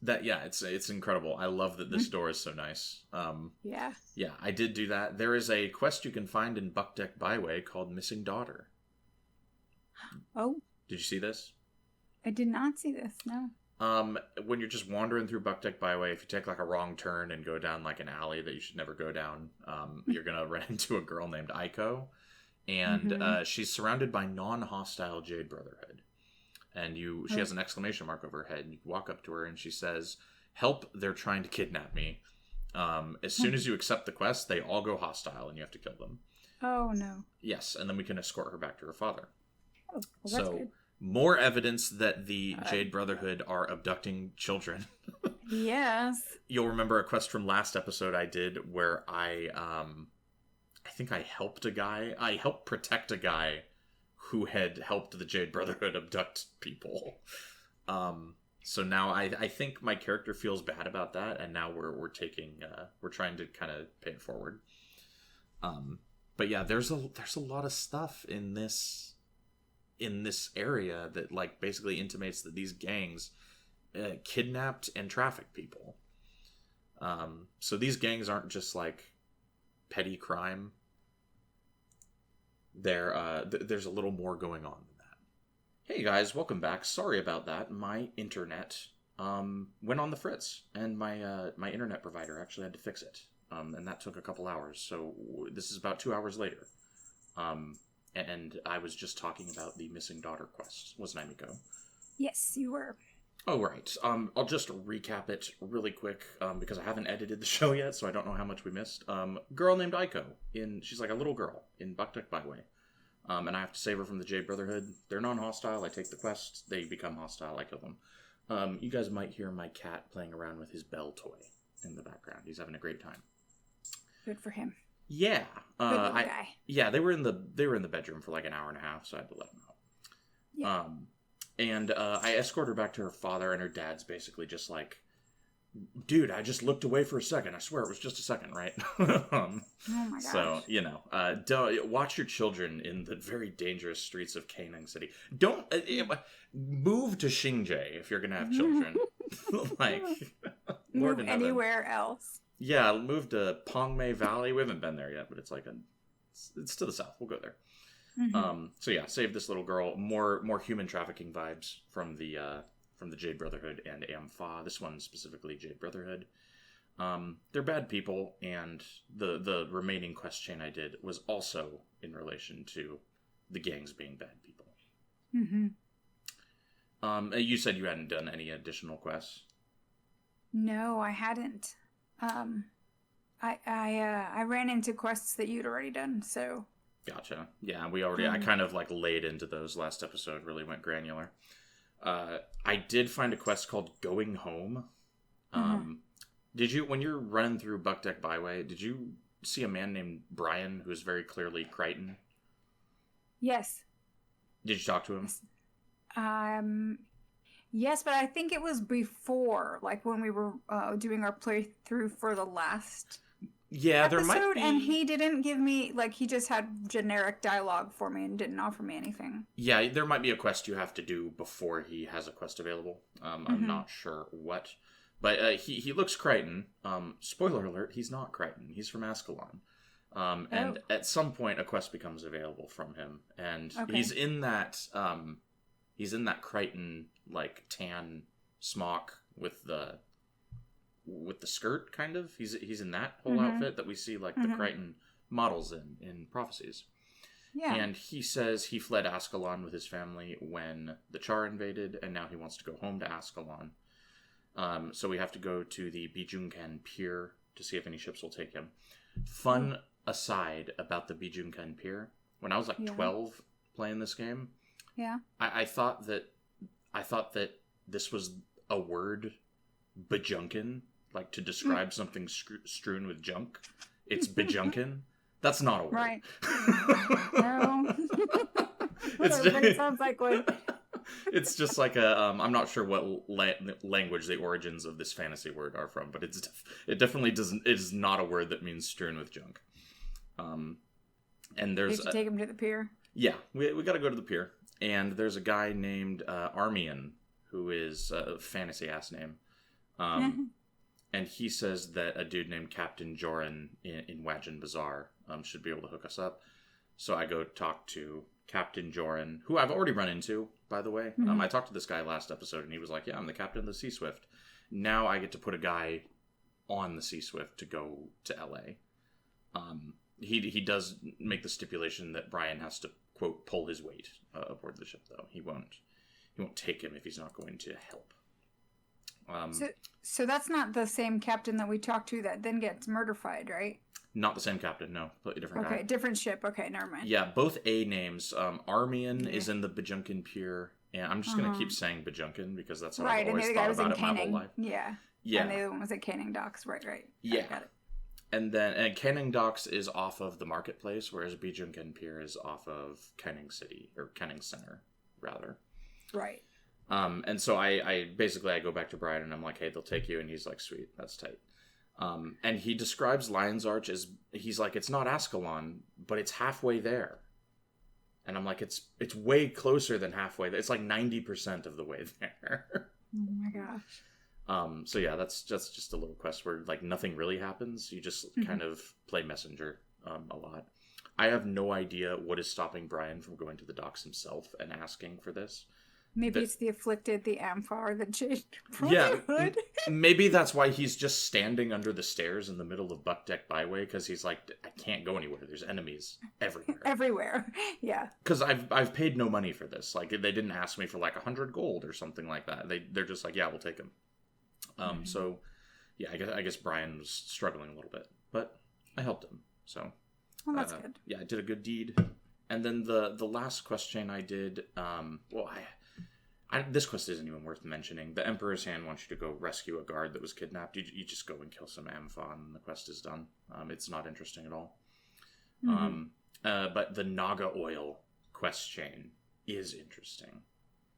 It's incredible. I love that this door is so nice. Yeah, I did do that. There is a quest you can find in Buckdeck Byway called Missing Daughter. Oh. Did you see this? I did not see this, no. When you're just wandering through Buckdeck Byway, if you take like a wrong turn and go down like an alley that you should never go down, you're gonna run into a girl named Aiko, and she's surrounded by non-hostile Jade Brotherhood. And she has an exclamation mark over her head, and you walk up to her and she says, "Help, they're trying to kidnap me." As soon as you accept the quest, they all go hostile and you have to kill them. Oh, no. Yes, and then we can escort her back to her father. Oh, well, that's good. More evidence that the Jade Brotherhood are abducting children. Yes. You'll remember a quest from last episode I did where I think I helped protect a guy who had helped the Jade Brotherhood abduct people. So now I think my character feels bad about that, and now we're trying to kind of pay it forward. But yeah, there's a lot of stuff in this area that like basically intimates that these gangs kidnapped and trafficked people. So these gangs aren't just like petty crime. There's a little more going on than that. Hey guys, welcome back. Sorry about that. My internet went on the fritz, and my internet provider actually had to fix it, and that took a couple hours. So this is about 2 hours later, and I was just talking about the missing daughter quest, wasn't I, Miko? Yes, you were. Oh, right. I'll just recap it really quick, because I haven't edited the show yet, so I don't know how much we missed. Girl named Aiko, she's like a little girl in Buckduck Byway. And I have to save her from the Jade Brotherhood. They're non-hostile, I take the quest, they become hostile, I kill them. You guys might hear my cat playing around with his bell toy in the background. He's having a great time. Good for him. Yeah. Good little guy. Yeah, they were in the bedroom for like an hour and a half, so I had to let them out. Yeah. And I escort her back to her father, and her dad's basically just like, dude, I just looked away for a second. I swear it was just a second, right? Oh my gosh. So, don't watch your children in the very dangerous streets of Quickening City. Don't move to Xingje if you're going to have children. Like, move anywhere else. Yeah, move to Pongmei Valley. We haven't been there yet, but it's like it's to the south. We'll go there. Mm-hmm. So yeah, save this little girl. More human trafficking vibes from the Jade Brotherhood and Ampha. This one specifically, Jade Brotherhood. They're bad people, and the remaining quest chain I did was also in relation to the gangs being bad people. Mm-hmm. You said you hadn't done any additional quests. No, I hadn't. I ran into quests that you'd already done, so. Gotcha. Yeah, I kind of like laid into those last episode, really went granular. I did find a quest called Going Home. Did you, when you're running through Buckduck Byway, did you see a man named Brian who is very clearly Crichton? Yes. Did you talk to him? Yes, but I think it was before, like when we were doing our playthrough for the last episode, there might be. And he didn't give me, like, he just had generic dialogue for me and didn't offer me anything. Yeah, there might be a quest you have to do before he has a quest available. I'm not sure what. But he looks Crichton. Spoiler alert, he's not Crichton. He's from Ascalon. And at some point a quest becomes available from him. And he's in that Crichton, like, tan smock with the skirt, kind of. He's in that whole outfit that we see, like, the Crichton models in Prophecies. Yeah. And he says he fled Ascalon with his family when the Char invaded, and now he wants to go home to Ascalon. So we have to go to the Bijunkan Pier to see if any ships will take him. Fun aside about the Bijunkan Pier. When I was like 12 playing this game, I thought that this was a word, bajunkin, like to describe something strewn with junk. It's bajunkin. That's not a word. Right. No. But it sounds like one. It's just like I'm not sure what language the origins of this fantasy word are from, but it definitely doesn't. It is not a word that means strewn with junk. And there's you should take him to the pier. Yeah, we got to go to the pier, and there's a guy named Armian who is a fantasy ass name, and he says that a dude named Captain Joran in Wajan Bazaar should be able to hook us up. So I go talk to Captain Joran, who I've already run into, by the way. I talked to this guy last episode, and he was like, yeah, I'm the captain of the Sea Swift. Now I get to put a guy on the Sea Swift to go to LA. He does make the stipulation that Brian has to, quote, pull his weight aboard the ship, though. He won't take him if he's not going to help. So that's not the same captain that we talked to that then gets murderfied, right? Not the same captain, no. Completely different guy. Okay, different ship. Okay, never mind. Yeah, both A names. Armian is in the Bajunkan Pier, and I'm just going to keep saying Bajunkan because that's how I've always thought about it my whole life. Yeah. And the other one was at Quickening Docks. Right. Yeah. Got it. And Quickening Docks is off of the marketplace, whereas Bajunkan Pier is off of Quickening City, or Quickening Center, rather. Right. And so I basically go back to Brian and I'm like, hey, they'll take you. And he's like, sweet, that's tight. And he describes Lion's Arch as, he's like, it's not Ascalon, but it's halfway there. And I'm like, it's way closer than halfway. It's like 90% of the way there. Oh my gosh. So yeah, that's just a little quest where like nothing really happens. You just kind of play messenger a lot. I have no idea what is stopping Brian from going to the docks himself and asking for this. Maybe it's the afflicted, the Amphar, the Jade Yeah, Brotherhood. maybe that's why he's just standing under the stairs in the middle of Buck Deck Byway, because he's like, I can't go anywhere. There's enemies everywhere. Everywhere. Yeah. Because I've paid no money for this. Like, they didn't ask me for like 100 gold or something like that. They're just like, yeah, we'll take him. So yeah, I guess Brian was struggling a little bit, but I helped him. So Well, that's good. Yeah, I did a good deed. And then the last quest chain I did, this quest isn't even worth mentioning. The Emperor's Hand wants you to go rescue a guard that was kidnapped. You just go and kill some Ampha and the quest is done. It's not interesting at all. But the Naga Oil quest chain is interesting.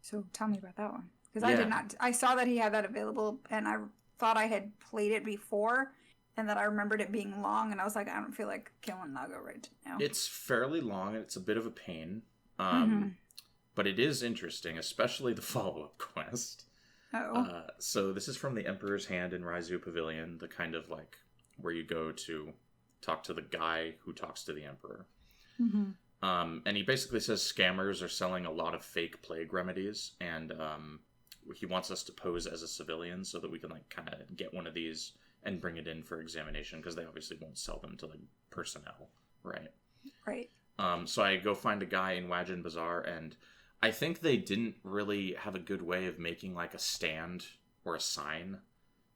So tell me about that one. Because I did not. I saw that he had that available, and I thought I had played it before, and that I remembered it being long, and I was like, I don't feel like killing Naga right now. It's fairly long, and it's a bit of a pain. But it is interesting, especially the follow-up quest. So this is from the Emperor's Hand in Raizu Pavilion, the kind of like where you go to talk to the guy who talks to the Emperor. And he basically says scammers are selling a lot of fake plague remedies, and he wants us to pose as a civilian so that we can like kind of get one of these and bring it in for examination, because they obviously won't sell them to like personnel, right? Right. So I go find a guy in Wajin Bazaar, and I think they didn't really have a good way of making like a stand or a sign,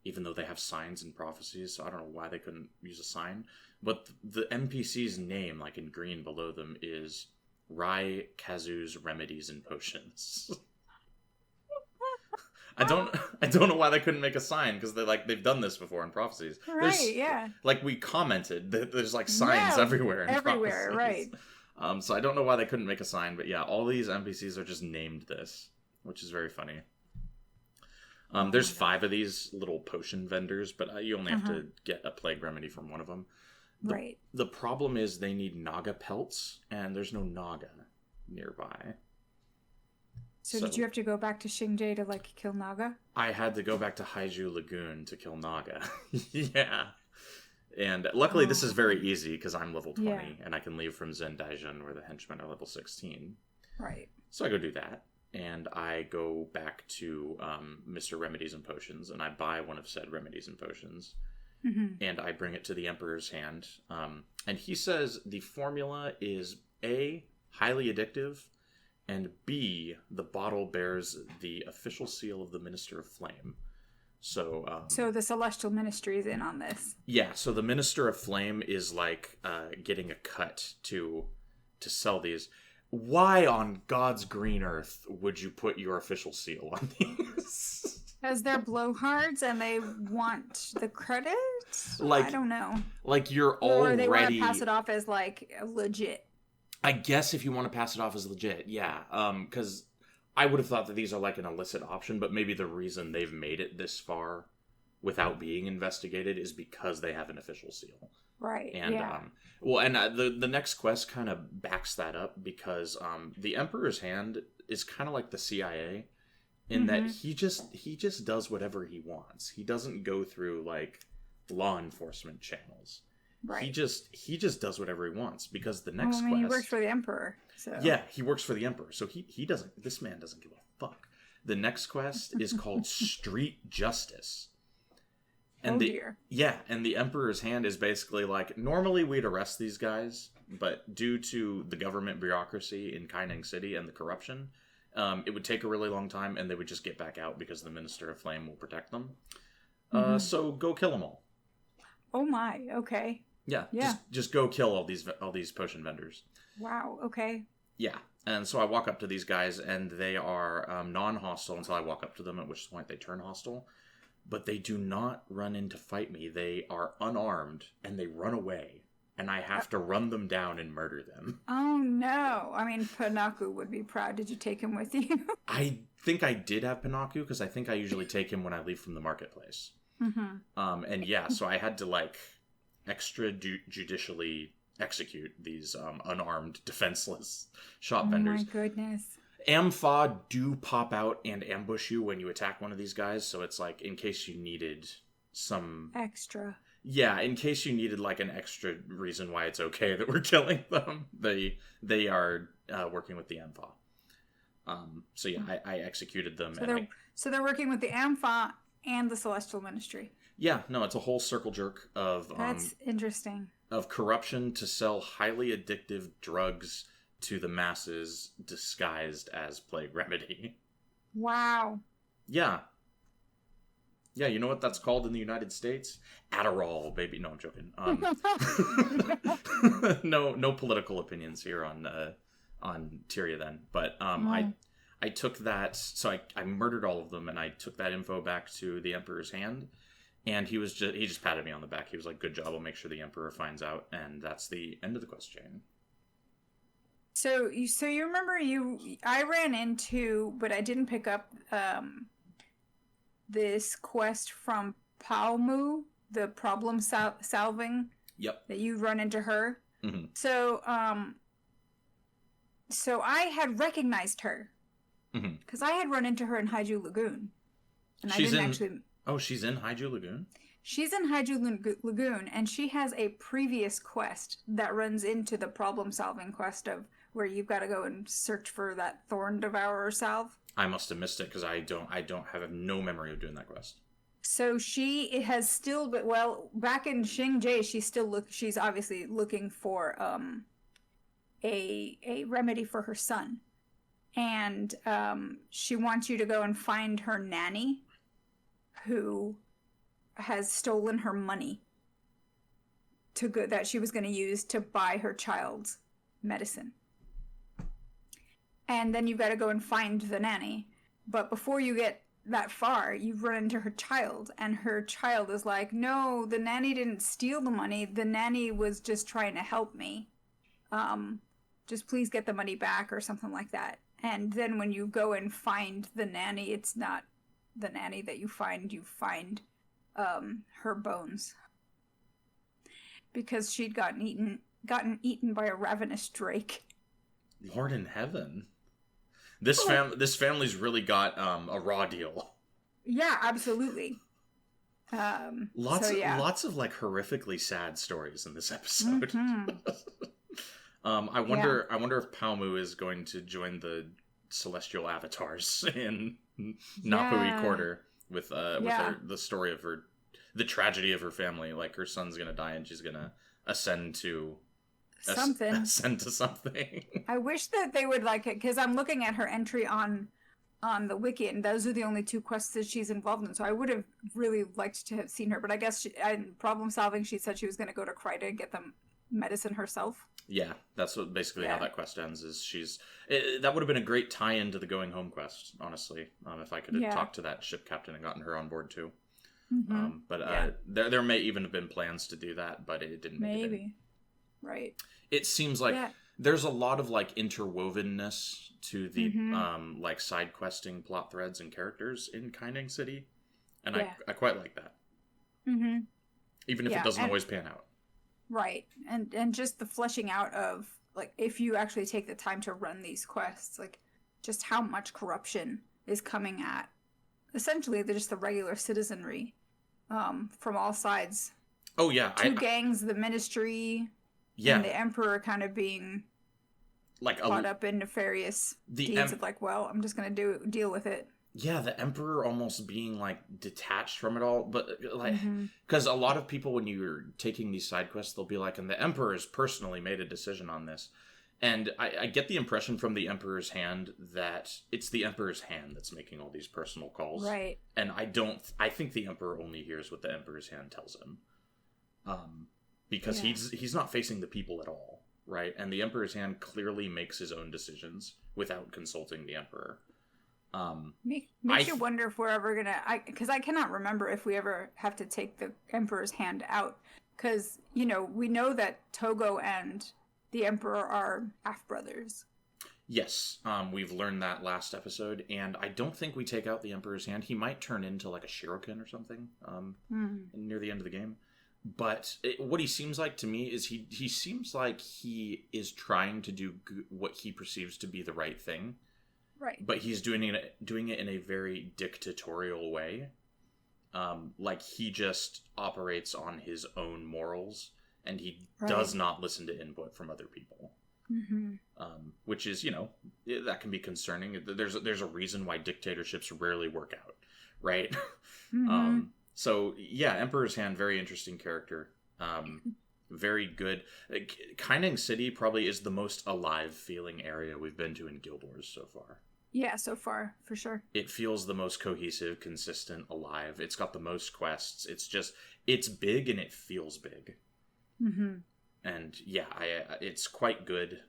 even though they have signs and prophecies, so I don't know why they couldn't use a sign. But the NPC's name, like in green below them, is Rai Kazu's Remedies and Potions. I don't know why they couldn't make a sign, because they've done this before in prophecies. Right, yeah. Like we commented, there's like signs everywhere in everywhere, prophecies. right. So I don't know why they couldn't make a sign, but yeah, all these NPCs are just named this, which is very funny. There's 5 of these little potion vendors, but you only have to get a plague remedy from one of them. Right. The problem is they need Naga pelts, and there's no Naga nearby. So did you have to go back to Xingje to like kill Naga? I had to go back to Haiju Lagoon to kill Naga. Yeah. And luckily this is very easy because I'm level 20 and I can leave from Zendaijin where the henchmen are level 16. Right. So I go do that. And I go back to Mr. Remedies and Potions, and I buy one of said Remedies and Potions. And I bring it to the Emperor's Hand. And he says the formula is A, highly addictive, and B, the bottle bears the official seal of the Minister of Flame. So the Celestial Ministry is in on this. Yeah, so the Minister of Flame is like getting a cut to sell these. Why on God's green earth would you put your official seal on these? Because they're blowhards and they want the credit? Like, I don't know. Like you're already... Or they want to pass it off as like legit. I guess if you want to pass it off as legit, yeah. Because I would have thought that these are like an illicit option, but maybe the reason they've made it this far without being investigated is because they have an official seal. Right, and, yeah. The next quest kind of backs that up, because the Emperor's Hand is kind of like the CIA in that he just does whatever he wants. He doesn't go through like law enforcement channels. Right. He just does whatever he wants, because the next quest... he works for the Emperor, so... Yeah, he works for the Emperor, so he doesn't... This man doesn't give a fuck. The next quest is called Street Justice. And dear. Yeah, and the Emperor's Hand is basically like, normally we'd arrest these guys, but due to the government bureaucracy in Quickening City and the corruption, it would take a really long time, and they would just get back out because the Minister of Flame will protect them. So go kill them all. Oh my, okay. Yeah. Just go kill all these potion vendors. Wow, okay. Yeah, and so I walk up to these guys, and they are non-hostile until I walk up to them, at which point they turn hostile. But they do not run in to fight me. They are unarmed, and they run away. And I have to run them down and murder them. Oh, no. I mean, Panaku would be proud. Did you take him with you? I think I did have Panaku, because I think I usually take him when I leave from the marketplace. And yeah, so I had to, like, extrajudicially execute these unarmed, defenseless shop vendors. Oh, my goodness. Ampha do pop out and ambush you when you attack one of these guys, so it's like, in case you needed some... Extra. Yeah, in case you needed, like, an extra reason why it's okay that we're killing them, they are working with the Ampha. So yeah, I executed them. So they're working with the Ampha and the Celestial Ministry. Yeah, no, it's a whole circle jerk of That's interesting. Of corruption to sell highly addictive drugs to the masses disguised as plague remedy. Wow. Yeah. Yeah, you know what that's called in the United States? Adderall, baby. No, I'm joking. No political opinions here on Tyria then. But I took that, so I murdered all of them, and I took that info back to the Emperor's Hand, and he just patted me on the back. He was like, "Good job. I'll make sure the Emperor finds out." And that's the end of the quest chain. So you remember I ran into, but I didn't pick up this quest from Palmu, the problem solving. Yep. That you run into her. Mm-hmm. So so I had recognized her because I had run into her in Haiju Lagoon, and she's in Haiju Lagoon. She's in Haiju Lagoon, and she has a previous quest that runs into the problem-solving quest of where you've got to go and search for that Thorn Devourer salve. I must have missed it because I have no memory of doing that quest. So she has still, but well, back in Xingjie, she's obviously looking for a remedy for her son, and she wants you to go and find her nanny, who has stolen her money that she was going to use to buy her child's medicine. And then you've got to go and find the nanny. But before you get that far, you run into her child, and her child is like, "No, the nanny didn't steal the money. The nanny was just trying to help me. Just please get the money back," or something like that. And then when you go and find the nanny, it's not the nanny that you find her bones. Because she'd gotten eaten by a ravenous drake. Lord in heaven. This family's really got a raw deal. Yeah, absolutely. Lots of like horrifically sad stories in this episode. Mm-hmm. I wonder if Palmu is going to join the celestial avatars in Napui Quarter with the story of the tragedy of her family. Like her son's gonna die and she's gonna ascend to something. I wish that they would like it, because I'm looking at her entry on the wiki, and those are the only two quests that she's involved in. So I would have really liked to have seen her, but I guess in problem solving, she said she was going to go to Kryta and get the medicine herself. Yeah, that's what basically how that quest ends. Is that would have been a great tie-in to the going home quest, honestly. If I could have talked to that ship captain and gotten her on board too. Mm-hmm. There may even have been plans to do that, but it didn't. Maybe. Right. It seems like there's a lot of like interwovenness to the like side questing plot threads and characters in Quickening City, and I quite like that. Mm-hmm. Even if it doesn't always pan out. Right, and just the fleshing out of like if you actually take the time to run these quests, like just how much corruption is coming at essentially just the regular citizenry, from all sides. Oh yeah, two gangs, the Ministry. Yeah. And the Emperor kind of being like caught up in nefarious deeds of like, well, I'm just going to deal with it. Yeah, the Emperor almost being like detached from it all. But like, because a lot of people, when you're taking these side quests, they'll be like, and the Emperor has personally made a decision on this. And I get the impression from the Emperor's Hand that it's the Emperor's Hand that's making all these personal calls. Right. And I think the Emperor only hears what the Emperor's Hand tells him. Because he's not facing the people at all, right? And the Emperor's Hand clearly makes his own decisions without consulting the Emperor. Makes you wonder if we're ever gonna... Because I cannot remember if we ever have to take the Emperor's Hand out. Because, we know that Togo and the Emperor are half-brothers. Yes, we've learned that last episode, and I don't think we take out the Emperor's Hand. He might turn into like a Shirokin or something near the end of the game. But what he seems like to me is he seems like he is trying to do what he perceives to be the right thing. Right. But he's doing it in a very dictatorial way. Like he just operates on his own morals, and he does not listen to input from other people. Which is, that can be concerning. There's a reason why dictatorships rarely work out, right? So yeah, Emperor's Hand, very interesting character. Very good. Quickening City probably is the most alive feeling area we've been to in Guild Wars so far. Yeah, so far, for sure. It feels the most cohesive, consistent, alive. It's got the most quests. It's big and it feels big. And yeah, it's quite good.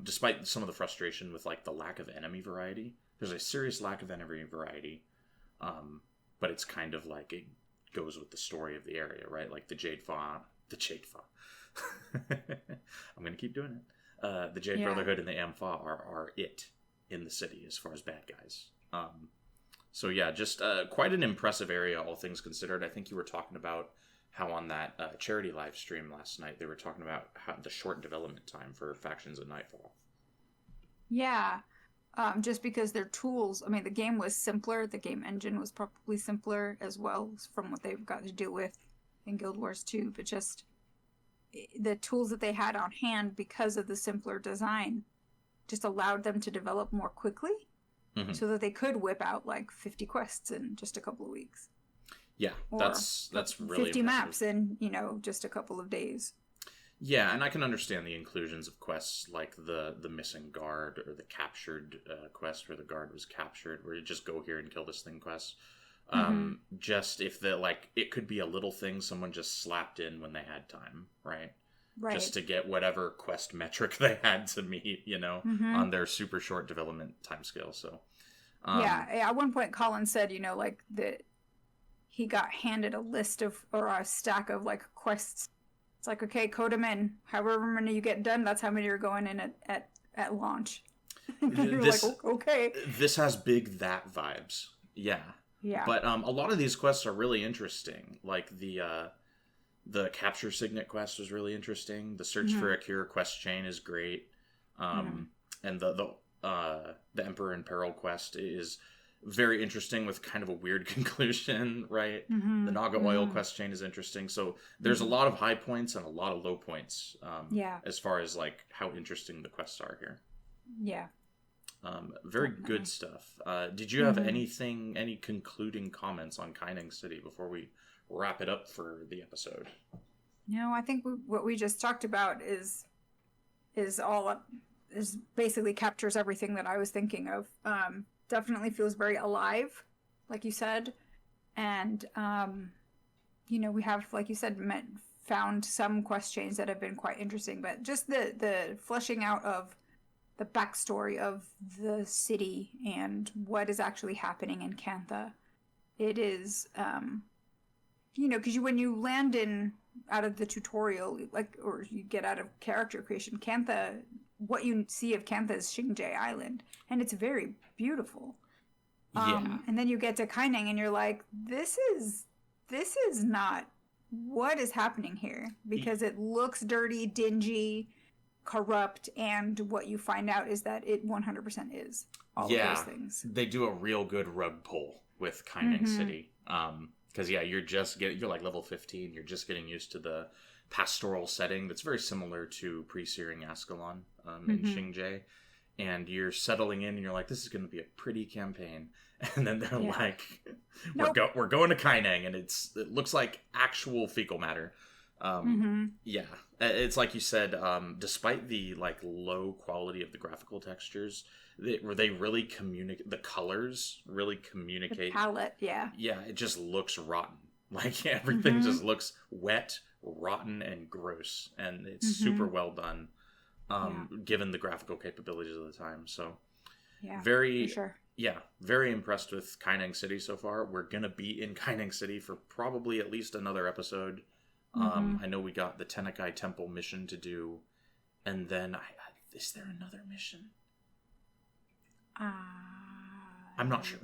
Despite some of the frustration with like the lack of enemy variety. There's a serious lack of enemy variety. But it's kind of like it goes with the story of the area, right? Like the Jade I'm going to keep doing it. The Jade Brotherhood and the Ampha are it in the city as far as bad guys. So yeah, just quite an impressive area, all things considered. I think you were talking about how on that charity live stream last night, they were talking about how the short development time for factions at Nightfall. Yeah. Just because their tools, I mean, the game was simpler. The game engine was probably simpler as well from what they've got to deal with in Guild Wars 2. But just the tools that they had on hand because of the simpler design just allowed them to develop more quickly so that they could whip out like 50 quests in just a couple of weeks. Yeah, or that's really 50 impressive. maps in, just a couple of days. Yeah, and I can understand the inclusions of quests like the missing guard or the captured quest where the guard was captured, where you just go here and kill this thing quest. Just if it could be a little thing someone just slapped in when they had time, right? Right. Just to get whatever quest metric they had to meet, on their super short development timescale. So, yeah, at one point Colin said, that he got handed a list or a stack of like quests. It's like, okay, code them in. However many you get done, that's how many are going in at launch. You're like, okay. This has big that vibes. Yeah. Yeah. But a lot of these quests are really interesting. Like the Capture Signet quest was really interesting. The Search for a Cure quest chain is great. And the Emperor in Peril quest is very interesting with kind of a weird conclusion, right? The Naga Oil quest chain is interesting. So there's a lot of high points and a lot of low points as far as like how interesting the quests are here. Yeah. Very good stuff. Did you have any concluding comments on Quickening City before we wrap it up for the episode? No, I think what we just talked about is basically captures everything that I was thinking of. Definitely feels very alive, like you said, and we have, like you said, found some quest chains that have been quite interesting, but just the fleshing out of the backstory of the city and what is actually happening in Cantha. It is, because when you land out of the tutorial, or you get out of character creation, Cantha, what you see of Cantha is Xingje Island, and it's very beautiful. And then you get to Quickening, and you're like, this is not what is happening here, because it looks dirty, dingy, corrupt, and what you find out is that it 100% is all of those things. They do a real good rug pull with Quickening City. Because you're like level 15, you're just getting used to the pastoral setting that's very similar to pre-Searing Ascalon in Xingje, and you're settling in and you're like, this is going to be a pretty campaign, and then they're like, we're going to Quickening, and it looks like actual fecal matter. It's like you said, despite the like low quality of the graphical textures, they really communicate, the colors really communicate the palette. It just looks rotten. Like everything just looks wet, rotten, and gross, and it's super well done, given the graphical capabilities of the time. So very impressed with Quickening City so far. We're gonna be in Quickening City for probably at least another episode. I know we got the Tenekai Temple mission to do, and then is there another mission? I'm not sure,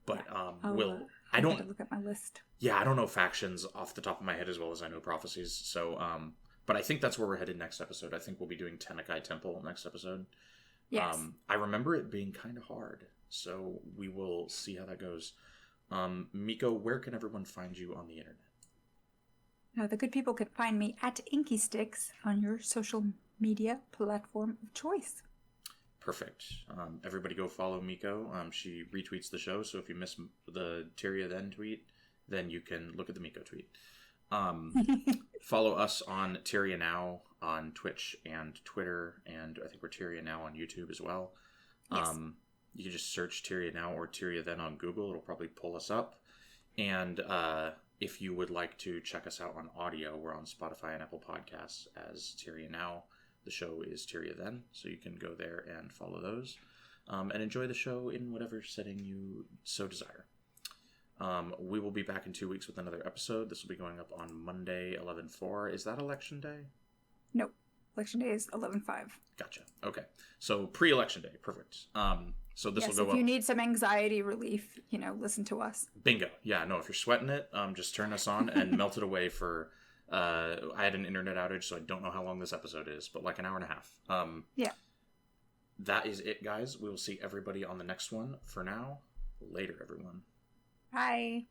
but I don't look at my list. Yeah, I don't know factions off the top of my head as well as I know prophecies. So, but I think that's where we're headed next episode. I think we'll be doing Tenekai Temple next episode. Yes. I remember it being kind of hard, so we will see how that goes. Miko, where can everyone find you on the internet? The good people can find me at Inky Sticks on your social media platform of choice. Perfect. Everybody go follow Miko. She retweets the show, so if you miss the Tyria then tweet, then you can look at the Miko tweet. Follow us on Tyria Now on Twitch and Twitter, and I think we're Tyria Now on YouTube as well. Yes. You can just search Tyria Now or Tyria Then on Google. It'll probably pull us up. And if you would like to check us out on audio, we're on Spotify and Apple Podcasts as Tyria Now. The show is Tyria Then, so you can go there and follow those. And enjoy the show in whatever setting you so desire. We will be back in 2 weeks with another episode. This will be going up on Monday, 11/4. Is that Election Day? Nope. Election Day is 11/5. Gotcha. Okay. So pre-Election Day. Perfect. So this will go up. If you need some anxiety relief, listen to us. Bingo. Yeah, no, if you're sweating it, just turn us on and melt it away for... I had an internet outage, so I don't know how long this episode is, but like an hour and a half. Yeah. That is it, guys. We will see everybody on the next one. For now, later, everyone. Bye.